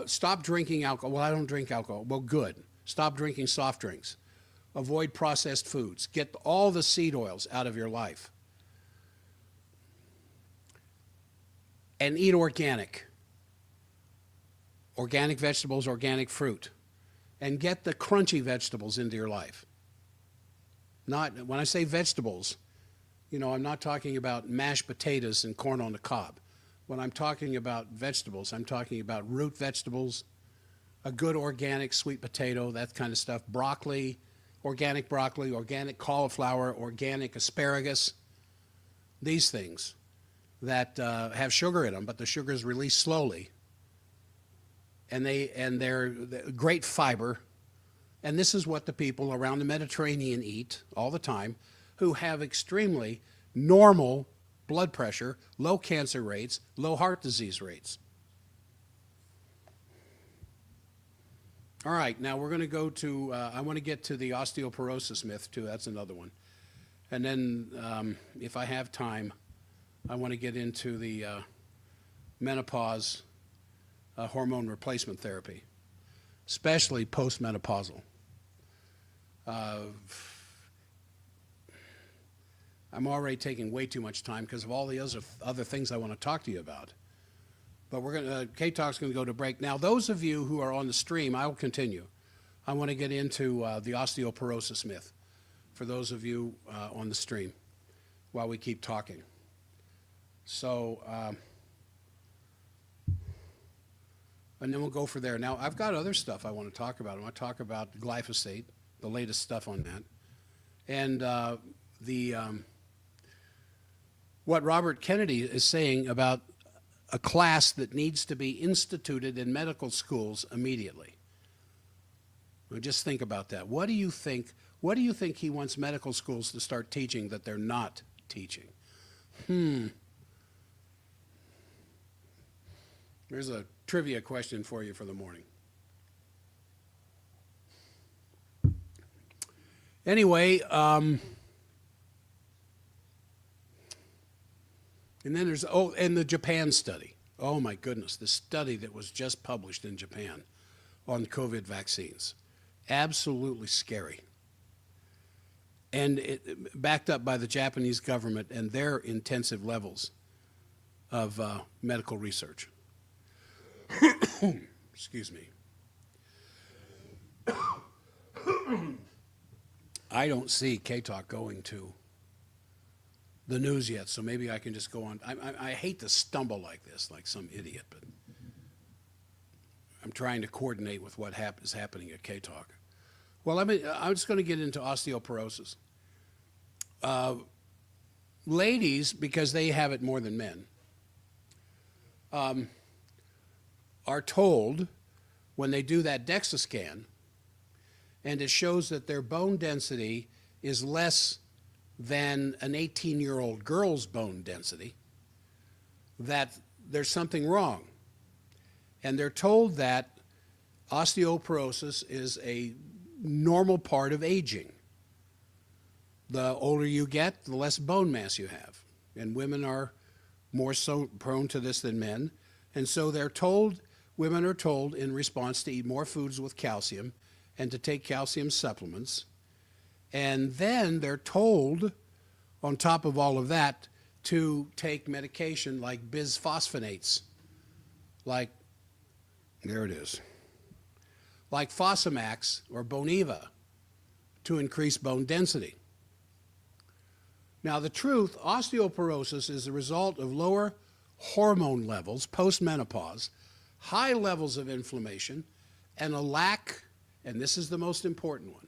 Stop drinking alcohol. Well, I don't drink alcohol. Well, good. Stop drinking soft drinks. Avoid processed foods. Get all the seed oils out of your life. And eat organic. Organic vegetables, organic fruit. And get the crunchy vegetables into your life. Not, when I say vegetables, you know, I'm not talking about mashed potatoes and corn on the cob. When I'm talking about vegetables, I'm talking about root vegetables, a good organic sweet potato, that kind of stuff, broccoli, organic cauliflower, organic asparagus, these things that have sugar in them, but the sugar is released slowly. And they're great fiber. And this is what the people around the Mediterranean eat all the time, who have extremely normal blood pressure, low cancer rates, low heart disease rates. All right, now we're going to go to, I want to get to the osteoporosis myth too. That's another one. And then if I have time, I want to get into the menopause hormone replacement therapy, especially postmenopausal. I'm already taking way too much time because of all the other things I want to talk to you about. But we're going to, K-Talk's going to go to break. Now, those of you who are on the stream, I will continue. I want to get into the osteoporosis myth for those of you on the stream while we keep talking. So, and then we'll go for there. Now, I've got other stuff I want to talk about. I want to talk about glyphosate, the latest stuff on that, and what Robert Kennedy is saying about a class that needs to be instituted in medical schools immediately. Well, just think about that. What do you think? What do you think he wants medical schools to start teaching that they're not teaching? There's a trivia question for you for the morning. Anyway, and then there's, and the Japan study. Oh my goodness, the study that was just published in Japan on COVID vaccines. Absolutely scary. And it, backed up by the Japanese government and their intensive levels of medical research. Excuse me. I don't see K-Talk going to the news yet, so maybe I can just go on. I hate to stumble like this, like some idiot, but I'm trying to coordinate with what is happening at K-Talk. Well, I'm just going to get into osteoporosis. Ladies, because they have it more than men, are told when they do that DEXA scan, and it shows that their bone density is less than an 18-year-old girl's bone density, that there's something wrong. And they're told that osteoporosis is a normal part of aging. The older you get, the less bone mass you have. And women are more so prone to this than men. And so they're told, women are told in response to eat more foods with calcium and to take calcium supplements. And then they're told, on top of all of that, to take medication like bisphosphonates, like, there it is, like Fosamax or Boniva to increase bone density. Now, the truth, osteoporosis is the result of lower hormone levels post-menopause, high levels of inflammation, and a lack, and this is the most important one,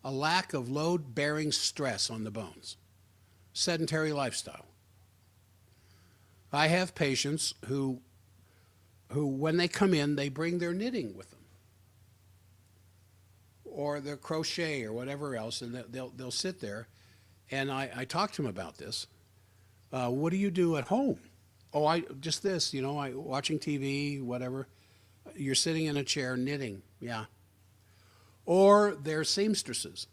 a lack of load-bearing stress on the bones. Sedentary lifestyle. I have patients who when they come in, they bring their knitting with them, or their crochet or whatever else, and they'll sit there, and I talk to them about this. What do you do at home? Oh, I just this, you know, watching TV, whatever. You're sitting in a chair knitting, yeah. Or they're seamstresses.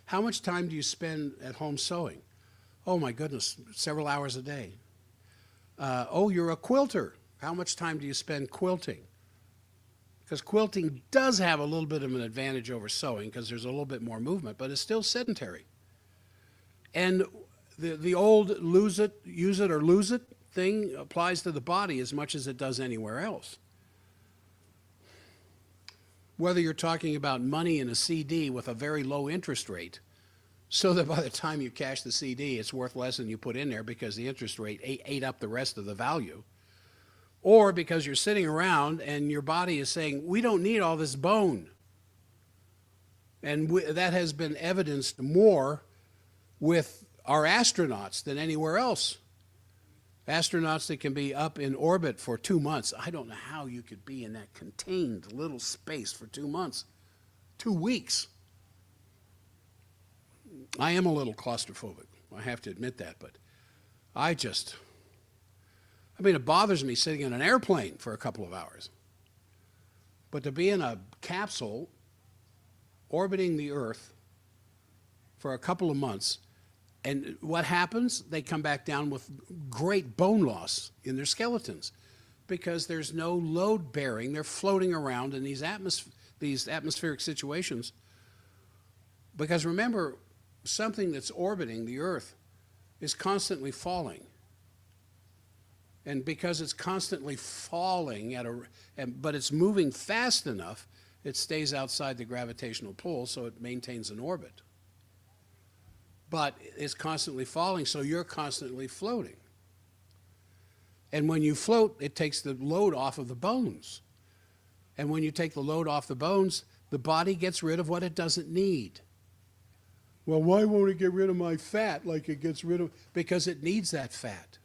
How much time do you spend at home sewing? Oh my goodness, several hours a day. Oh, you're a quilter. How much time do you spend quilting? Because quilting does have a little bit of an advantage over sewing because there's a little bit more movement, but it's still sedentary. And the old lose it, use it, or lose it thing applies to the body as much as it does anywhere else. Whether you're talking about money in a CD with a very low interest rate, so that by the time you cash the CD, it's worth less than you put in there because the interest rate ate up the rest of the value, or because you're sitting around and your body is saying, we don't need all this bone. And that has been evidenced more with our astronauts than anywhere else. Astronauts that can be up in orbit for 2 months. I don't know how you could be in that contained little space for 2 months, 2 weeks. I am a little claustrophobic. I have to admit that, but it bothers me sitting in an airplane for a couple of hours. But to be in a capsule orbiting the Earth for a couple of months, and what happens? They come back down with great bone loss in their skeletons because there's no load bearing. They're floating around in these atmospheric situations. Because remember, something that's orbiting the Earth is constantly falling. And because it's constantly falling but it's moving fast enough, it stays outside the gravitational pull, so it maintains an orbit. But it's constantly falling, so you're constantly floating. And when you float, it takes the load off of the bones. And when you take the load off the bones, the body gets rid of what it doesn't need. Well, why won't it get rid of my fat like it gets rid of? Because it needs that fat.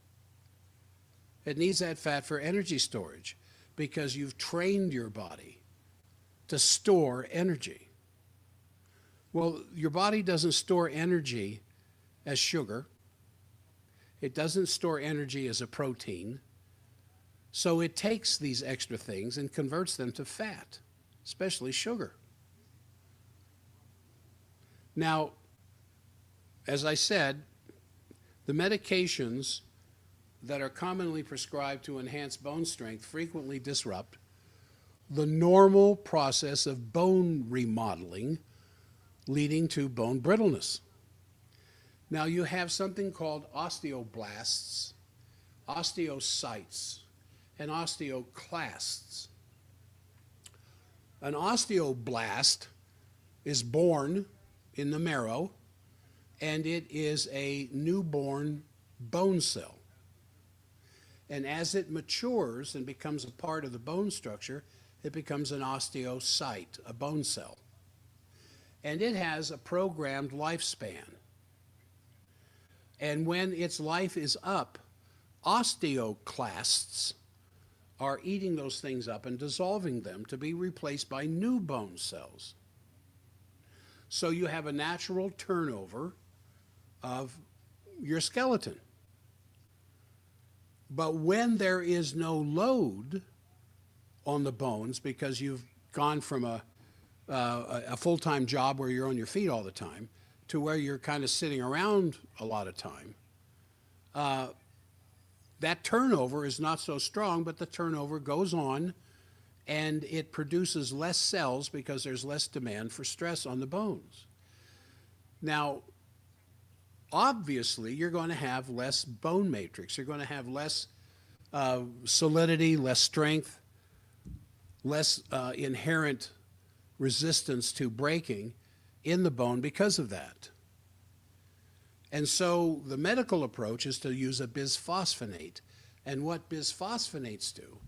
It needs that fat for energy storage because you've trained your body to store energy. Well, your body doesn't store energy as sugar. It doesn't store energy as a protein. So it takes these extra things and converts them to fat, especially sugar. Now, as I said, the medications that are commonly prescribed to enhance bone strength frequently disrupt the normal process of bone remodeling, leading to bone brittleness. Now you have something called osteoblasts, osteocytes, and osteoclasts. An osteoblast is born in the marrow, and it is a newborn bone cell. And as it matures and becomes a part of the bone structure, it becomes an osteocyte, a bone cell. And it has a programmed lifespan. And when its life is up, osteoclasts are eating those things up and dissolving them to be replaced by new bone cells. So you have a natural turnover of your skeleton. But when there is no load on the bones because you've gone from a full-time job where you're on your feet all the time to where you're kind of sitting around a lot of time, that turnover is not so strong, but the turnover goes on and it produces less cells because there's less demand for stress on the bones. Now, obviously, you're going to have less bone matrix. You're going to have less solidity, less strength, less inherent resistance to breaking in the bone because of that. And so the medical approach is to use a bisphosphonate. And what bisphosphonates do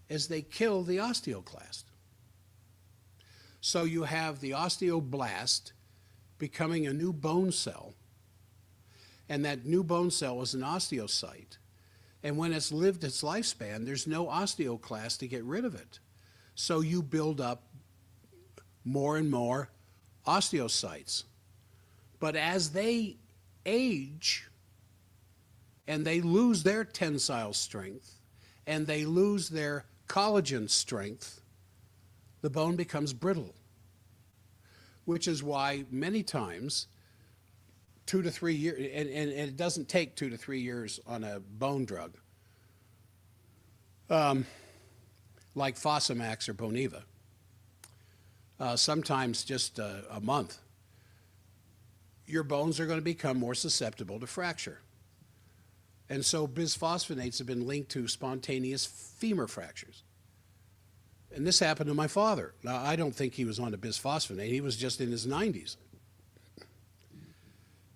is they kill the osteoclast. So you have the osteoblast becoming a new bone cell, and that new bone cell is an osteocyte. And when it's lived its lifespan, there's no osteoclast to get rid of it. So you build up more and more osteocytes. But as they age and they lose their tensile strength and they lose their collagen strength, the bone becomes brittle. which is why many times 2 to 3 years, and it doesn't take 2 to 3 years on a bone drug, like Fosamax or Boniva. Sometimes just a month, your bones are going to become more susceptible to fracture. And so bisphosphonates have been linked to spontaneous femur fractures. And this happened to my father. Now, I don't think he was on a bisphosphonate. He was just in his 90s.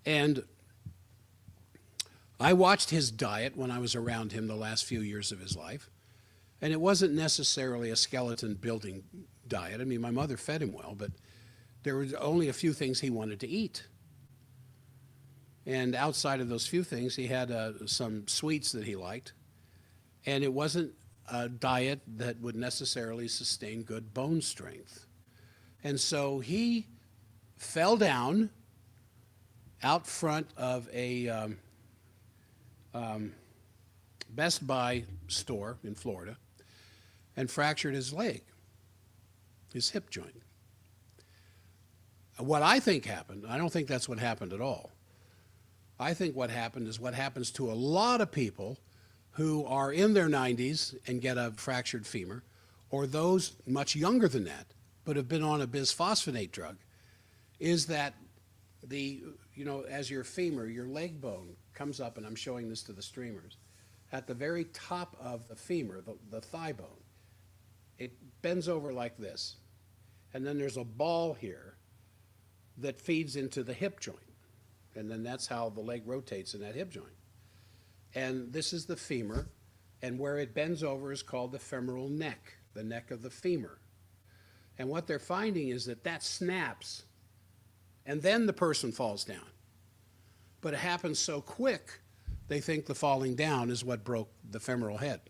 And I watched his diet when I was around him the last few years of his life. And it wasn't necessarily a skeleton building diet. I mean, my mother fed him well, but there were only a few things he wanted to eat. And outside of those few things, he had some sweets that he liked. And it wasn't a diet that would necessarily sustain good bone strength. And so he fell down out front of a Best Buy store in Florida and fractured his leg, his hip joint. What I think happened, I don't think that's what happened at all. I think what happened is what happens to a lot of people who are in their 90s and get a fractured femur, or those much younger than that but have been on a bisphosphonate drug, is that as your femur, your leg bone comes up, and I'm showing this to the streamers, at the very top of the femur, the thigh bone, it bends over like this. And then there's a ball here that feeds into the hip joint. And then that's how the leg rotates in that hip joint. And this is the femur, and where it bends over is called the femoral neck, the neck of the femur. And what they're finding is that snaps, and then the person falls down. But it happens so quick, they think the falling down is what broke the femoral head,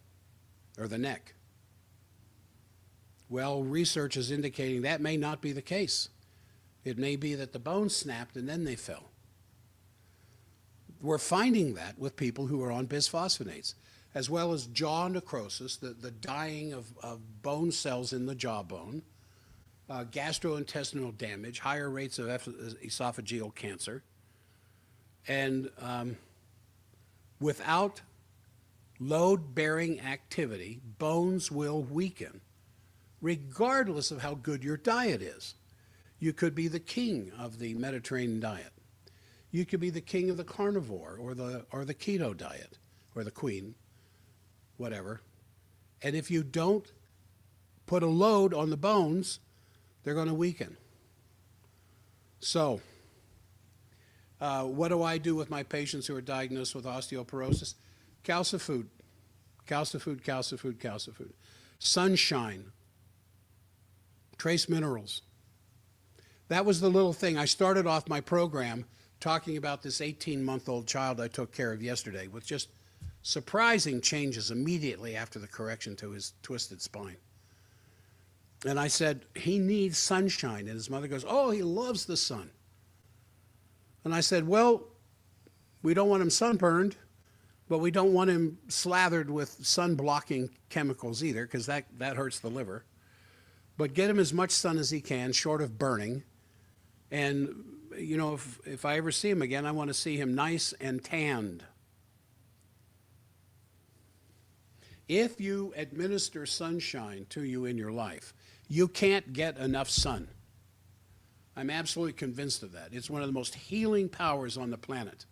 or the neck. Well, research is indicating that may not be the case. It may be that the bone snapped and then they fell. We're finding that with people who are on bisphosphonates, as well as jaw necrosis, the dying of bone cells in the jawbone, gastrointestinal damage, higher rates of esophageal cancer, and without load-bearing activity, bones will weaken, regardless of how good your diet is. You could be the king of the Mediterranean diet. You could be the king of the carnivore or the keto diet, or the queen, whatever. And if you don't put a load on the bones, they're going to weaken. So, what do I do with my patients who are diagnosed with osteoporosis? Calcifood, calcifood, calcifood, calcifood. Sunshine, trace minerals. That was the little thing. I started off my program talking about this 18-month-old child I took care of yesterday with just surprising changes immediately after the correction to his twisted spine. And I said, he needs sunshine. And his mother goes, oh, he loves the sun. And I said, well, we don't want him sunburned, but we don't want him slathered with sun-blocking chemicals either, because that hurts the liver. But get him as much sun as he can, short of burning. And, if I ever see him again, I want to see him nice and tanned. If you administer sunshine to you in your life, you can't get enough sun. I'm absolutely convinced of that. It's one of the most healing powers on the planet.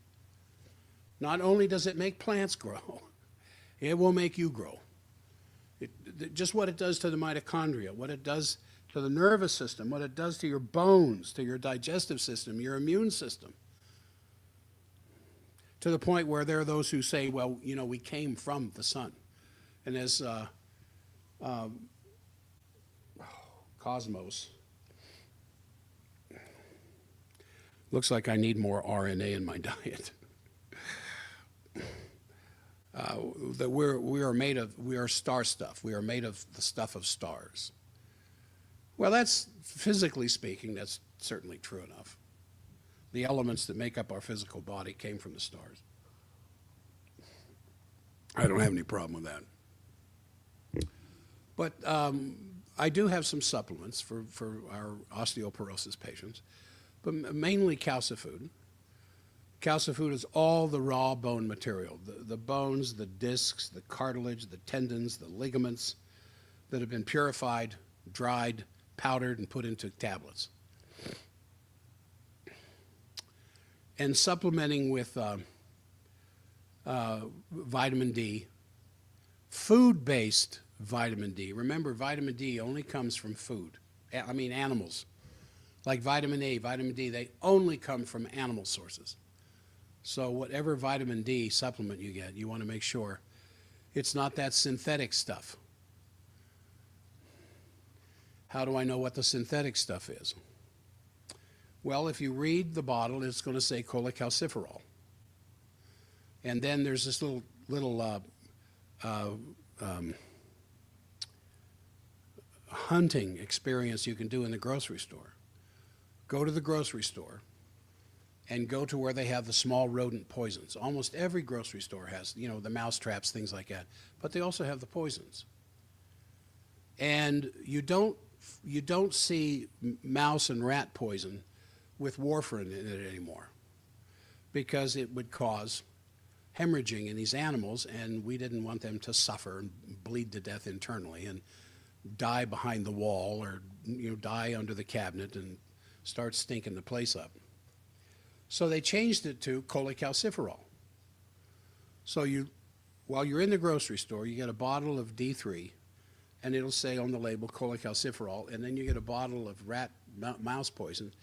Not only does it make plants grow, it will make you grow. Just what it does to the mitochondria, what it does to the nervous system, what it does to your bones, to your digestive system, your immune system. To the point where there are those who say, well, we came from the sun. And as Cosmos, looks like I need more RNA in my diet. That we are star stuff. We are made of the stuff of stars. Well, that's, physically speaking, that's certainly true enough. The elements that make up our physical body came from the stars. I don't have any problem with that. But I do have some supplements for our osteoporosis patients, but mainly calcifood. Calcifood is all the raw bone material, the bones, the discs, the cartilage, the tendons, the ligaments that have been purified, dried, powdered, and put into tablets. And supplementing with vitamin D, food-based vitamin D. Remember, vitamin D only comes from food. I mean animals. Like vitamin A, vitamin D, they only come from animal sources. So whatever vitamin D supplement you get, you want to make sure it's not that synthetic stuff. How do I know what the synthetic stuff is? Well, if you read the bottle, it's going to say cholecalciferol. And then there's this little hunting experience you can do in the grocery store. Go to the grocery store and go to where they have the small rodent poisons. Almost every grocery store has, you know, the mouse traps, things like that. But they also have the poisons. And you don't see mouse and rat poison with warfarin in it anymore, because it would cause hemorrhaging in these animals, and we didn't want them to suffer and bleed to death internally and die behind the wall, or die under the cabinet and start stinking the place up. So they changed it to cholecalciferol. So while you're in the grocery store, you get a bottle of D3, and it'll say on the label cholecalciferol, and then you get a bottle of mouse poison,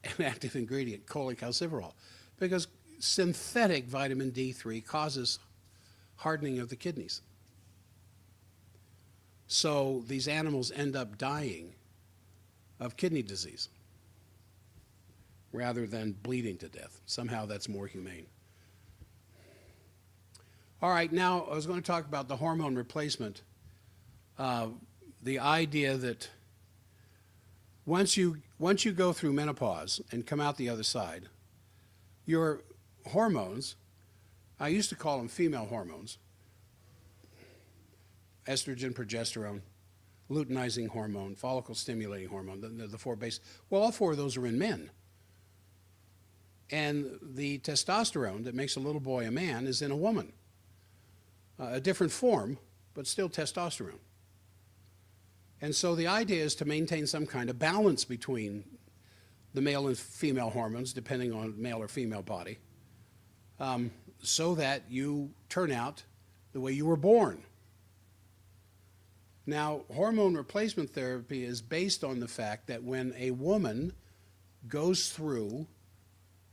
an active ingredient, cholecalciferol, because synthetic vitamin D3 causes hardening of the kidneys. So these animals end up dying of kidney disease rather than bleeding to death. Somehow that's more humane. All right, now I was going to talk about the hormone replacement. The idea that once you go through menopause and come out the other side, your hormones, I used to call them female hormones, estrogen, progesterone, luteinizing hormone, follicle stimulating hormone, the four base. Well, all four of those are in men. And the testosterone that makes a little boy a man is in a woman. A different form, but still testosterone. And so the idea is to maintain some kind of balance between the male and female hormones, depending on male or female body, so that you turn out the way you were born. Now, hormone replacement therapy is based on the fact that when a woman goes through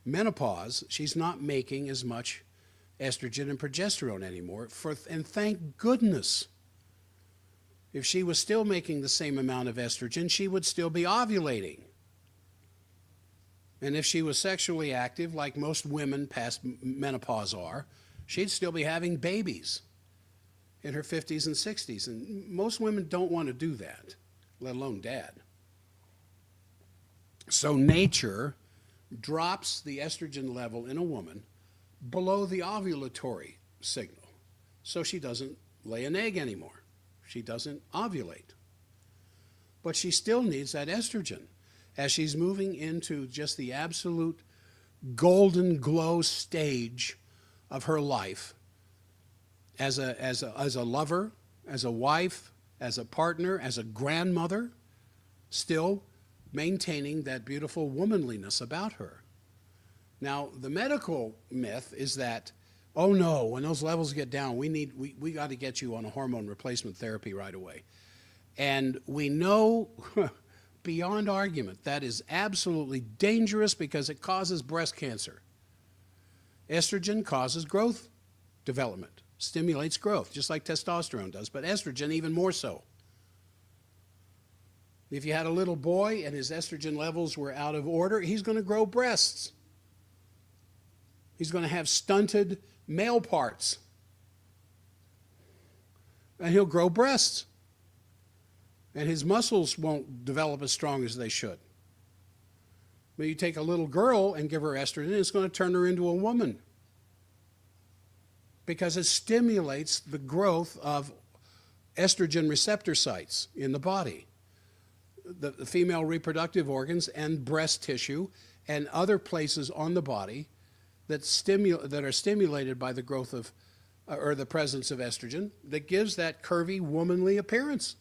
menopause, she's not making as much estrogen and progesterone anymore, and thank goodness. If she was still making the same amount of estrogen, she would still be ovulating. And if she was sexually active, like most women past menopause are, she'd still be having babies in her 50s and 60s. And most women don't want to do that, let alone dad. So nature drops the estrogen level in a woman below the ovulatory signal. So she doesn't lay an egg anymore. She doesn't ovulate. But she still needs that estrogen as she's moving into just the absolute golden glow stage of her life as a lover, as a wife, as a partner, as a grandmother, still maintaining that beautiful womanliness about her. Now, the medical myth is that, oh no, when those levels get down, we got to get you on a hormone replacement therapy right away. And we know beyond argument that is absolutely dangerous because it causes breast cancer. Estrogen causes growth development, stimulates growth, just like testosterone does, but estrogen even more so. If you had a little boy and his estrogen levels were out of order, he's going to grow breasts. He's going to have stunted male parts. And he'll grow breasts. And his muscles won't develop as strong as they should. But you take a little girl and give her estrogen, it's going to turn her into a woman. Because it stimulates the growth of estrogen receptor sites in the body. the female reproductive organs and breast tissue and other places on the body that are stimulated by the growth of or the presence of estrogen that gives that curvy, womanly appearance.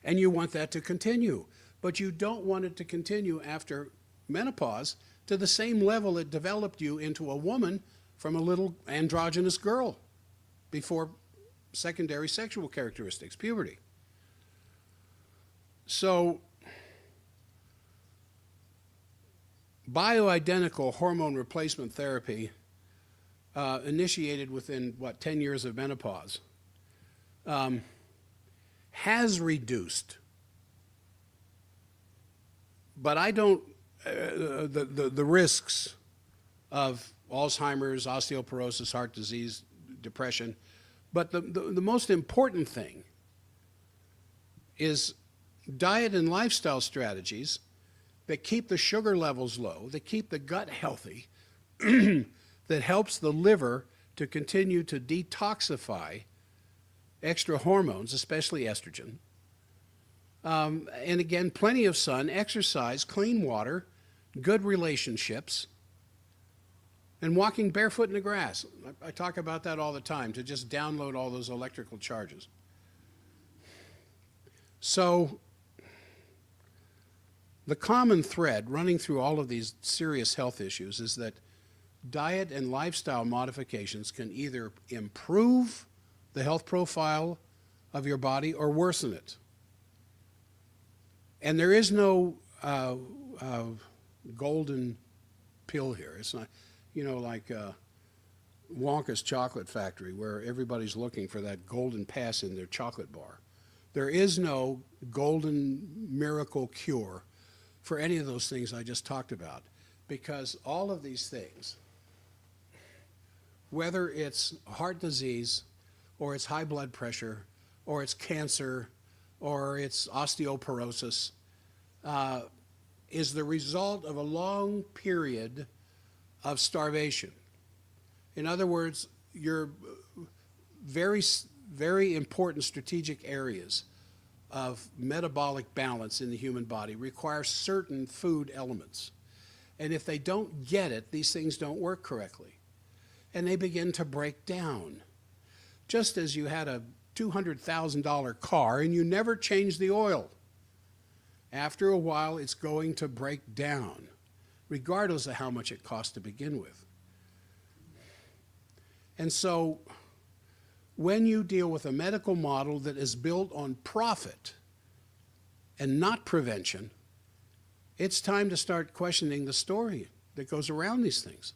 And you want that to continue. But you don't want it to continue after menopause to the same level it developed you into a woman from a little androgynous girl before secondary sexual characteristics, puberty. So bioidentical hormone replacement therapy initiated within, 10 years of menopause, has reduced, but I don't, the risks of Alzheimer's, osteoporosis, heart disease, depression, but the most important thing is diet and lifestyle strategies that keep the sugar levels low, that keep the gut healthy, that helps the liver to continue to detoxify extra hormones, especially estrogen. And again, plenty of sun, exercise, clean water, good relationships, and walking barefoot in the grass. I talk about that all the time, to just download all those electrical charges. So the common thread running through all of these serious health issues is that diet and lifestyle modifications can either improve the health profile of your body or worsen it. And there is no golden pill here. It's not, like Wonka's Chocolate Factory, where everybody's looking for that golden pass in their chocolate bar. There is no golden miracle cure for any of those things I just talked about, because all of these things, whether it's heart disease, or it's high blood pressure, or it's cancer, or it's osteoporosis, is the result of a long period of starvation. In other words, your very, very important strategic areas of metabolic balance in the human body require certain food elements. And if they don't get it, these things don't work correctly. And they begin to break down. Just as you had a $200,000 car and you never changed the oil. After a while, it's going to break down, regardless of how much it costs to begin with. And so, when you deal with a medical model that is built on profit and not prevention, it's time to start questioning the story that goes around these things.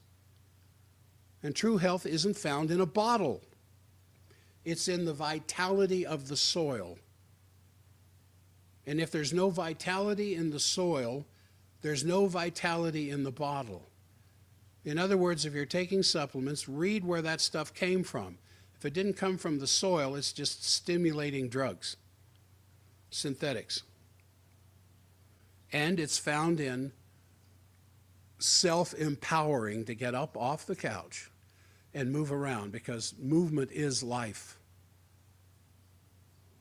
And true health isn't found in a bottle. It's in the vitality of the soil. And if there's no vitality in the soil, there's no vitality in the bottle. In other words, if you're taking supplements, read where that stuff came from. If it didn't come from the soil, it's just stimulating drugs, synthetics. And it's found in self-empowering to get up off the couch and move around, because movement is life.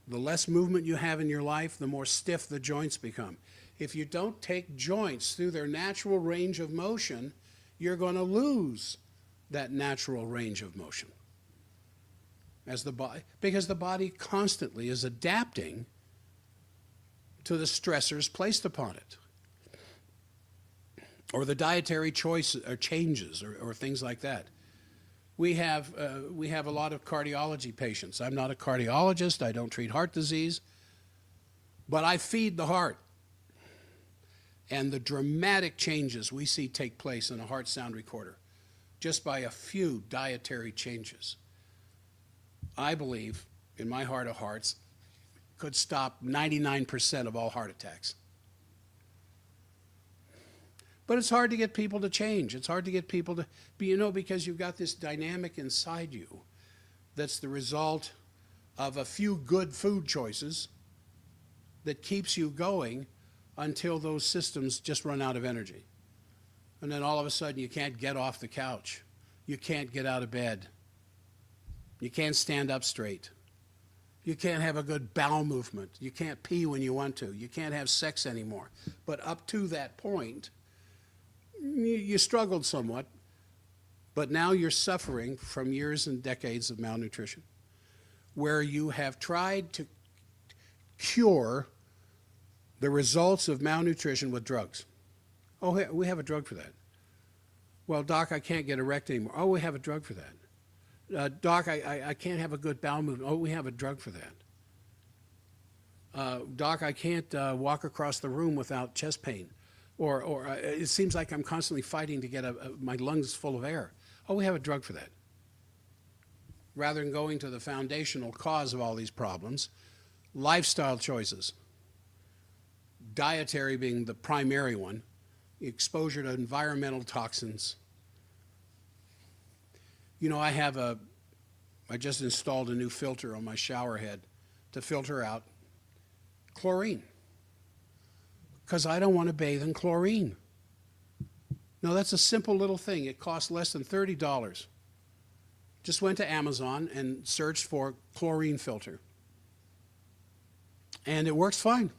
The less movement you have in your life, the more stiff the joints become. If you don't take joints through their natural range of motion, you're going to lose that natural range of motion. Because the body constantly is adapting to the stressors placed upon it, or the dietary choices or changes or things like that. We have a lot of cardiology patients. I'm not a cardiologist. I don't treat heart disease, but I feed the heart. And the dramatic changes we see take place in a heart sound recorder just by a few dietary changes, I believe, in my heart of hearts, could stop 99% of all heart attacks. But it's hard to get people to change. It's hard to get people to be, because you've got this dynamic inside you that's the result of a few good food choices that keeps you going until those systems just run out of energy. And then all of a sudden you can't get off the couch. You can't get out of bed. You can't stand up straight. You can't have a good bowel movement. You can't pee when you want to. You can't have sex anymore. But up to that point, you struggled somewhat, but now you're suffering from years and decades of malnutrition, where you have tried to cure the results of malnutrition with drugs. Oh, we have a drug for that. Well, doc, I can't get erect anymore. Oh, we have a drug for that. Doc, I can't have a good bowel movement. Oh, we have a drug for that. Doc, I can't walk across the room without chest pain. Or it seems like I'm constantly fighting to get my lungs full of air. Oh, we have a drug for that. Rather than going to the foundational cause of all these problems, lifestyle choices, dietary being the primary one, exposure to environmental toxins. You know, I just installed a new filter on my shower head to filter out chlorine, because I don't want to bathe in chlorine. No, that's a simple little thing. It costs less than $30. Just went to Amazon and searched for chlorine filter. And it works fine.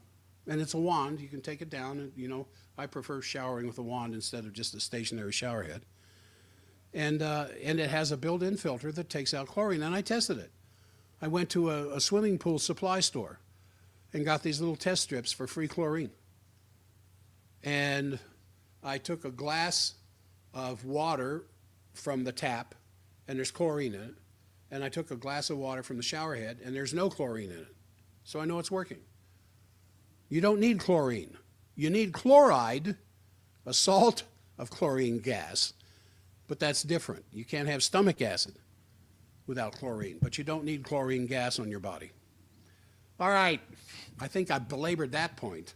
And it's a wand. You can take it down. And, you know, I prefer showering with a wand instead of just a stationary shower head. And it has a built-in filter that takes out chlorine. And I tested it. I went to a swimming pool supply store and got these little test strips for free chlorine. And I took a glass of water from the tap, and there's chlorine in it. And I took a glass of water from the shower head, and there's no chlorine in it. So I know it's working. You don't need chlorine. You need chloride, a salt of chlorine gas, but that's different. You can't have stomach acid without chlorine, but you don't need chlorine gas on your body. All right, I think I belabored that point.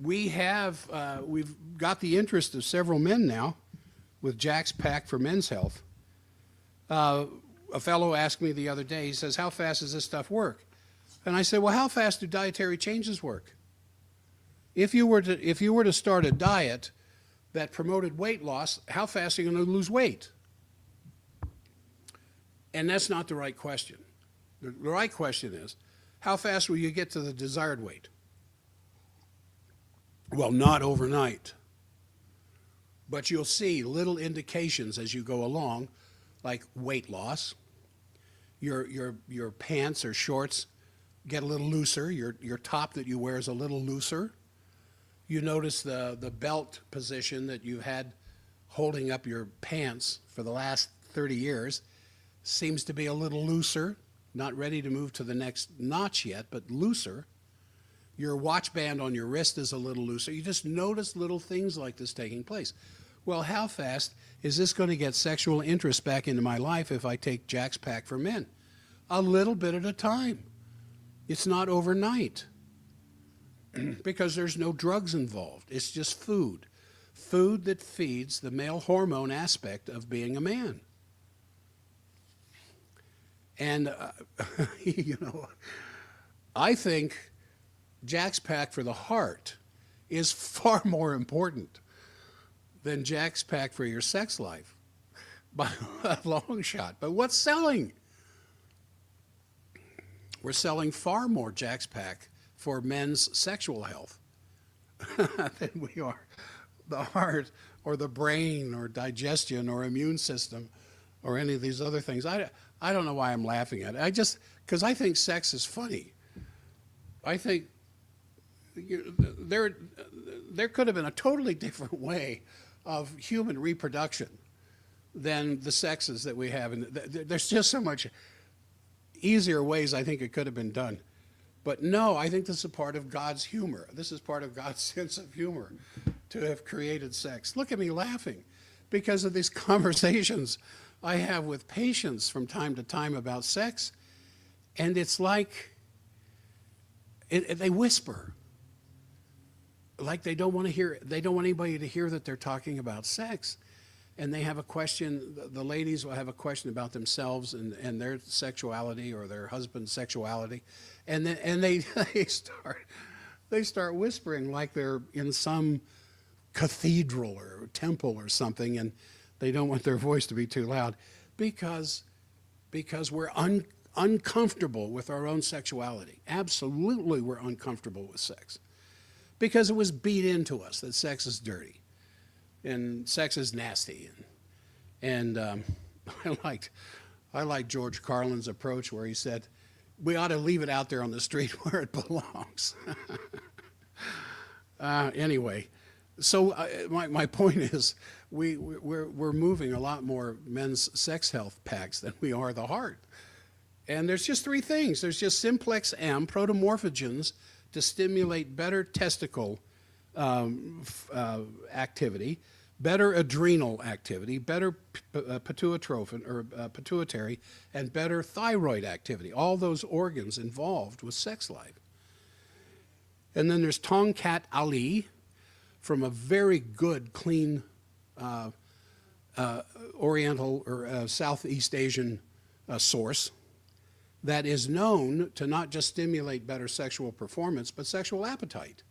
We've got the interest of several men now with Jack's Pack for Men's Health. A fellow asked me the other day, he says, how fast does this stuff work? And I said, well, how fast do dietary changes work? If you were to start a diet that promoted weight loss, how fast are you going to lose weight? And that's not the right question. The right question is, how fast will you get to the desired weight? Well, not overnight. But you'll see little indications as you go along, like weight loss. Your pants or shorts get a little looser. Your top that you wear is a little looser. You notice the belt position that you've had holding up your pants for the last 30 years seems to be a little looser, not ready to move to the next notch yet, but looser. Your watch band on your wrist is a little looser. You just notice little things like this taking place. Well, how fast is this going to get sexual interest back into my life if I take Jack's Pack for Men? A little bit at a time. It's not overnight because there's no drugs involved. It's just food. Food that feeds the male hormone aspect of being a man. And, you know, I think Jack's Pack for the heart is far more important than Jack's Pack for your sex life by a long shot. But what's selling? We're selling far more Jack's Pack for men's sexual health than we are the heart or the brain or digestion or immune system or any of these other things. I don't know why I'm laughing at it. Because I think sex is funny. I think there could have been a totally different way of human reproduction than the sexes that we have. And there's just so much easier ways I think it could have been done. But no, I think this is part of God's humor. This is part of God's sense of humor to have created sex. Look at me laughing because of these conversations I have with patients from time to time about sex. And it's like they whisper. Like they don't want anybody to hear that they're talking about sex. And they have a question, the ladies will have a question about themselves and their sexuality or their husband's sexuality. And they start whispering like they're in some cathedral or temple or something, and they don't want their voice to be too loud because because we're uncomfortable with our own sexuality. Absolutely, we're uncomfortable with sex because it was beat into us that sex is dirty and sex is nasty. And I liked George Carlin's approach where he said, we ought to leave it out there on the street where it belongs. Anyway, so my point is we're moving a lot more men's sex health packs than we are the heart. And there's just three things. There's just simplex M, protomorphogens, to stimulate better testicle activity, better adrenal activity, better pituitary, and better thyroid activity. All those organs involved with sex life. And then there's Tongkat Ali from a very good, clean Oriental or Southeast Asian source that is known to not just stimulate better sexual performance, but sexual appetite.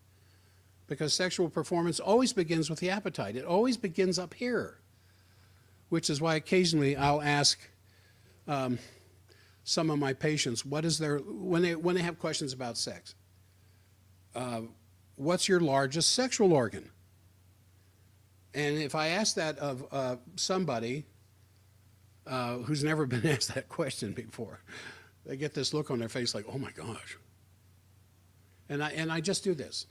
Because sexual performance always begins with the appetite. It always begins up here, which is why occasionally I'll ask some of my patients, what is their, when they have questions about sex, what's your largest sexual organ? And if I ask that of somebody who's never been asked that question before, they get this look on their face like, oh my gosh. And I just do this.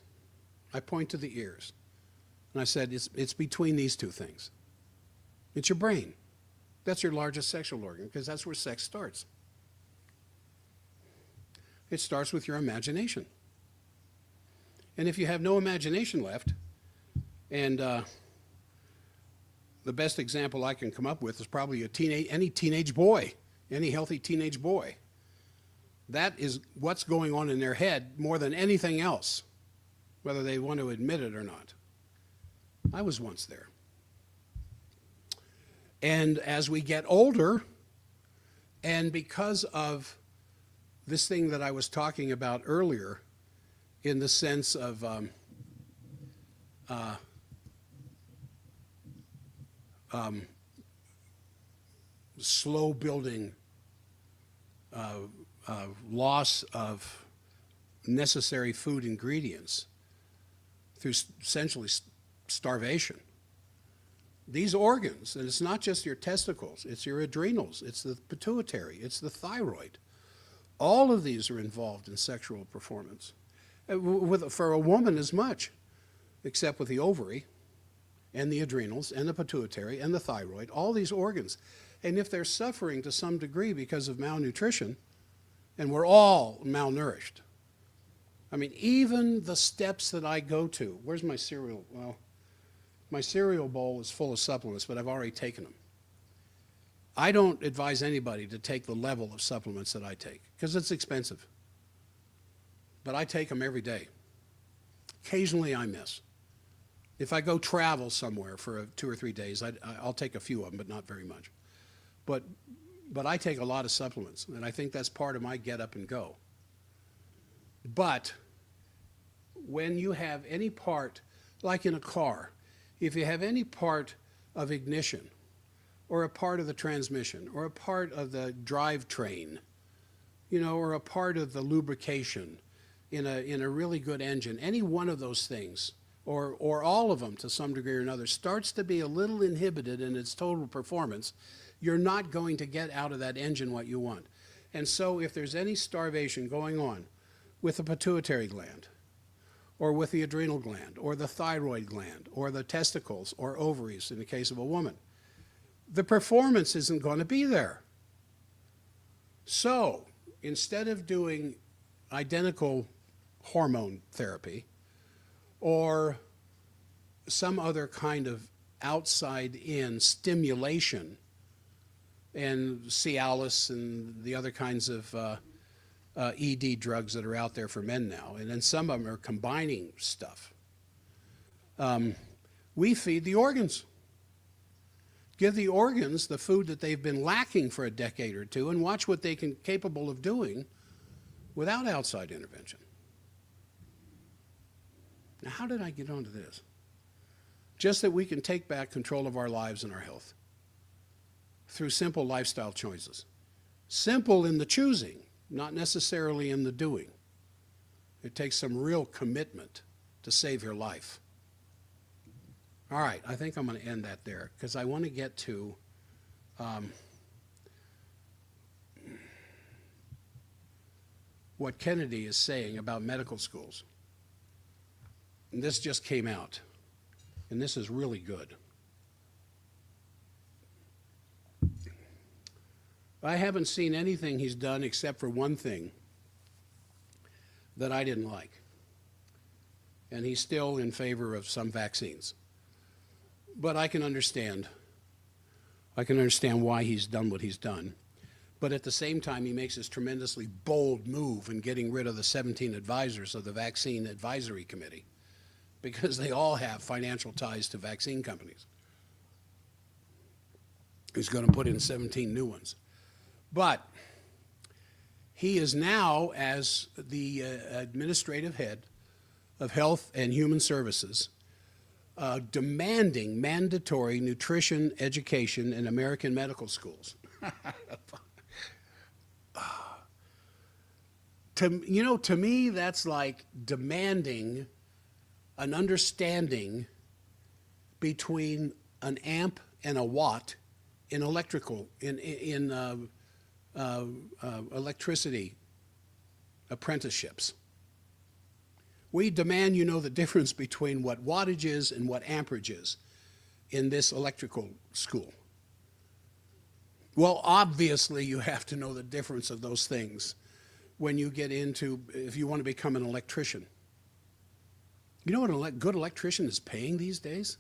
I point to the ears. And I said, it's between these two things. It's your brain. That's your largest sexual organ because that's where sex starts. It starts with your imagination. And if you have no imagination left, and the best example I can come up with is probably any teenage boy, any healthy teenage boy. That is what's going on in their head more than anything else, whether they want to admit it or not. I was once there. And as we get older, and because of this thing that I was talking about earlier, in the sense of slow building loss of necessary food ingredients through essentially starvation. These organs, and it's not just your testicles, it's your adrenals, it's the pituitary, it's the thyroid. All of these are involved in sexual performance. For a woman as much, except with the ovary and the adrenals and the pituitary and the thyroid, all these organs. And if they're suffering to some degree because of malnutrition, and we're all malnourished. I mean, even the steps that I go to, where's my cereal? Well, my cereal bowl is full of supplements, but I've already taken them. I don't advise anybody to take the level of supplements that I take, because it's expensive. But I take them every day. Occasionally I miss. If I go travel somewhere for 2 or 3 days, I'll take a few of them, but not very much. But I take a lot of supplements, and I think that's part of my get up and go. But when you have any part, like in a car, if you have any part of ignition, or a part of the transmission, or a part of the drivetrain, or a part of the lubrication in a really good engine, any one of those things, or all of them to some degree or another, starts to be a little inhibited in its total performance, you're not going to get out of that engine what you want. And so if there's any starvation going on with the pituitary gland, or with the adrenal gland, or the thyroid gland, or the testicles, or ovaries in the case of a woman, the performance isn't going to be there. So instead of doing identical hormone therapy or some other kind of outside-in stimulation, and Cialis and the other kinds of ED drugs that are out there for men now, and then some of them are combining stuff. We feed the organs. Give the organs the food that they've been lacking for a decade or two and watch what they're capable of doing without outside intervention. Now, how did I get onto this? Just that we can take back control of our lives and our health through simple lifestyle choices. Simple in the choosing, not necessarily in the doing. It takes some real commitment to save your life. All right, I think I'm going to end that there because I want to get to what Kennedy is saying about medical schools. And this just came out, and this is really good. I haven't seen anything he's done except for one thing that I didn't like. And he's still in favor of some vaccines. But I can understand why he's done what he's done. But at the same time, he makes this tremendously bold move in getting rid of the 17 advisors of the Vaccine Advisory Committee, because they all have financial ties to vaccine companies. He's going to put in 17 new ones. But he is now, as the administrative head of Health and Human Services, demanding mandatory nutrition education in American medical schools. To me, that's like demanding an understanding between an amp and a watt in electricity apprenticeships. We demand you know the difference between what wattage is and what amperage is in this electrical school. Well, obviously you have to know the difference of those things when you get into, if you want to become an electrician. You know what a good electrician is paying these days?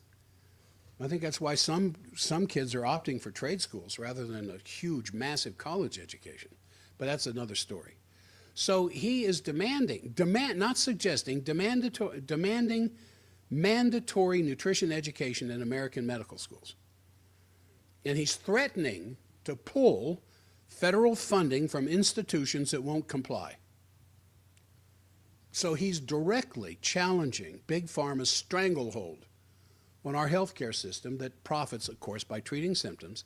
I think that's why some kids are opting for trade schools rather than a huge, massive college education. But that's another story. So he is demanding mandatory nutrition education in American medical schools. And he's threatening to pull federal funding from institutions that won't comply. So he's directly challenging Big Pharma's stranglehold on our healthcare system that profits, of course, by treating symptoms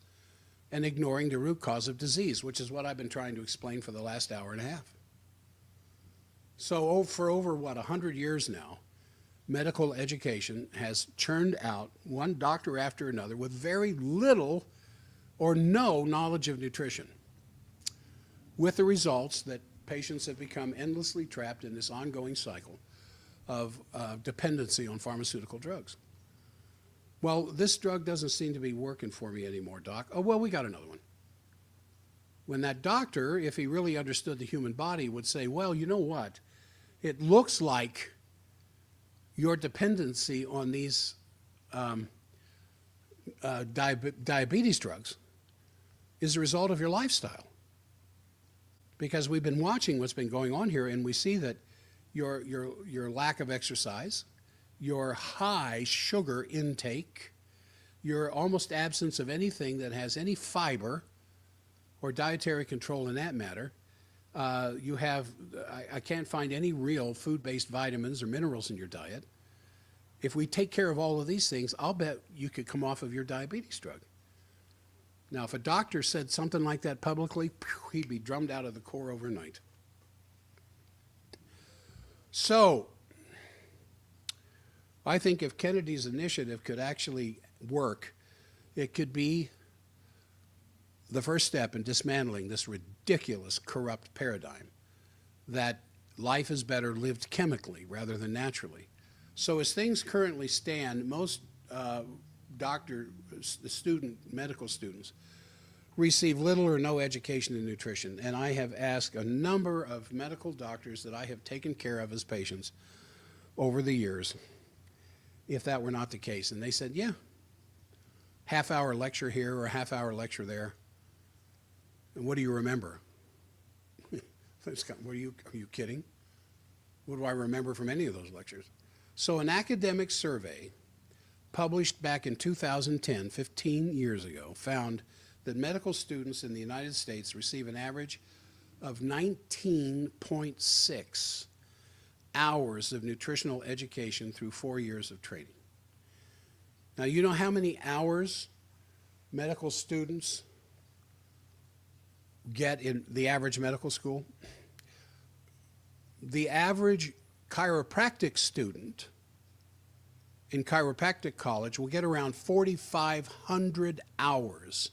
and ignoring the root cause of disease, which is what I've been trying to explain for the last hour and a half. So for over, 100 years now, medical education has churned out one doctor after another with very little or no knowledge of nutrition, with the results that patients have become endlessly trapped in this ongoing cycle of dependency on pharmaceutical drugs. Well, this drug doesn't seem to be working for me anymore, doc. Oh, well, we got another one. When that doctor, if he really understood the human body, would say, well, you know what? It looks like your dependency on these diabetes drugs is a result of your lifestyle. Because we've been watching what's been going on here, and we see that your lack of exercise, your high sugar intake, your almost absence of anything that has any fiber or dietary control in that matter. You have, I can't find any real food-based vitamins or minerals in your diet. If we take care of all of these things, I'll bet you could come off of your diabetes drug. Now, if a doctor said something like that publicly, he'd be drummed out of the Corps overnight. So, I think if Kennedy's initiative could actually work, it could be the first step in dismantling this ridiculous, corrupt paradigm that life is better lived chemically rather than naturally. So as things currently stand, most medical students receive little or no education in nutrition. And I have asked a number of medical doctors that I have taken care of as patients over the years if that were not the case. And they said, yeah, half-hour lecture here or a half-hour lecture there. And what do you remember? Are you kidding? What do I remember from any of those lectures? So an academic survey published back in 2010, 15 years ago, found that medical students in the United States receive an average of 19.6 hours of nutritional education through 4 years of training. Now, you know how many hours medical students, 19.6 hours of nutritional education through 4 years of training. Now, you know how many hours medical students get in the average medical school? The average chiropractic student in chiropractic college will get around 4,500 hours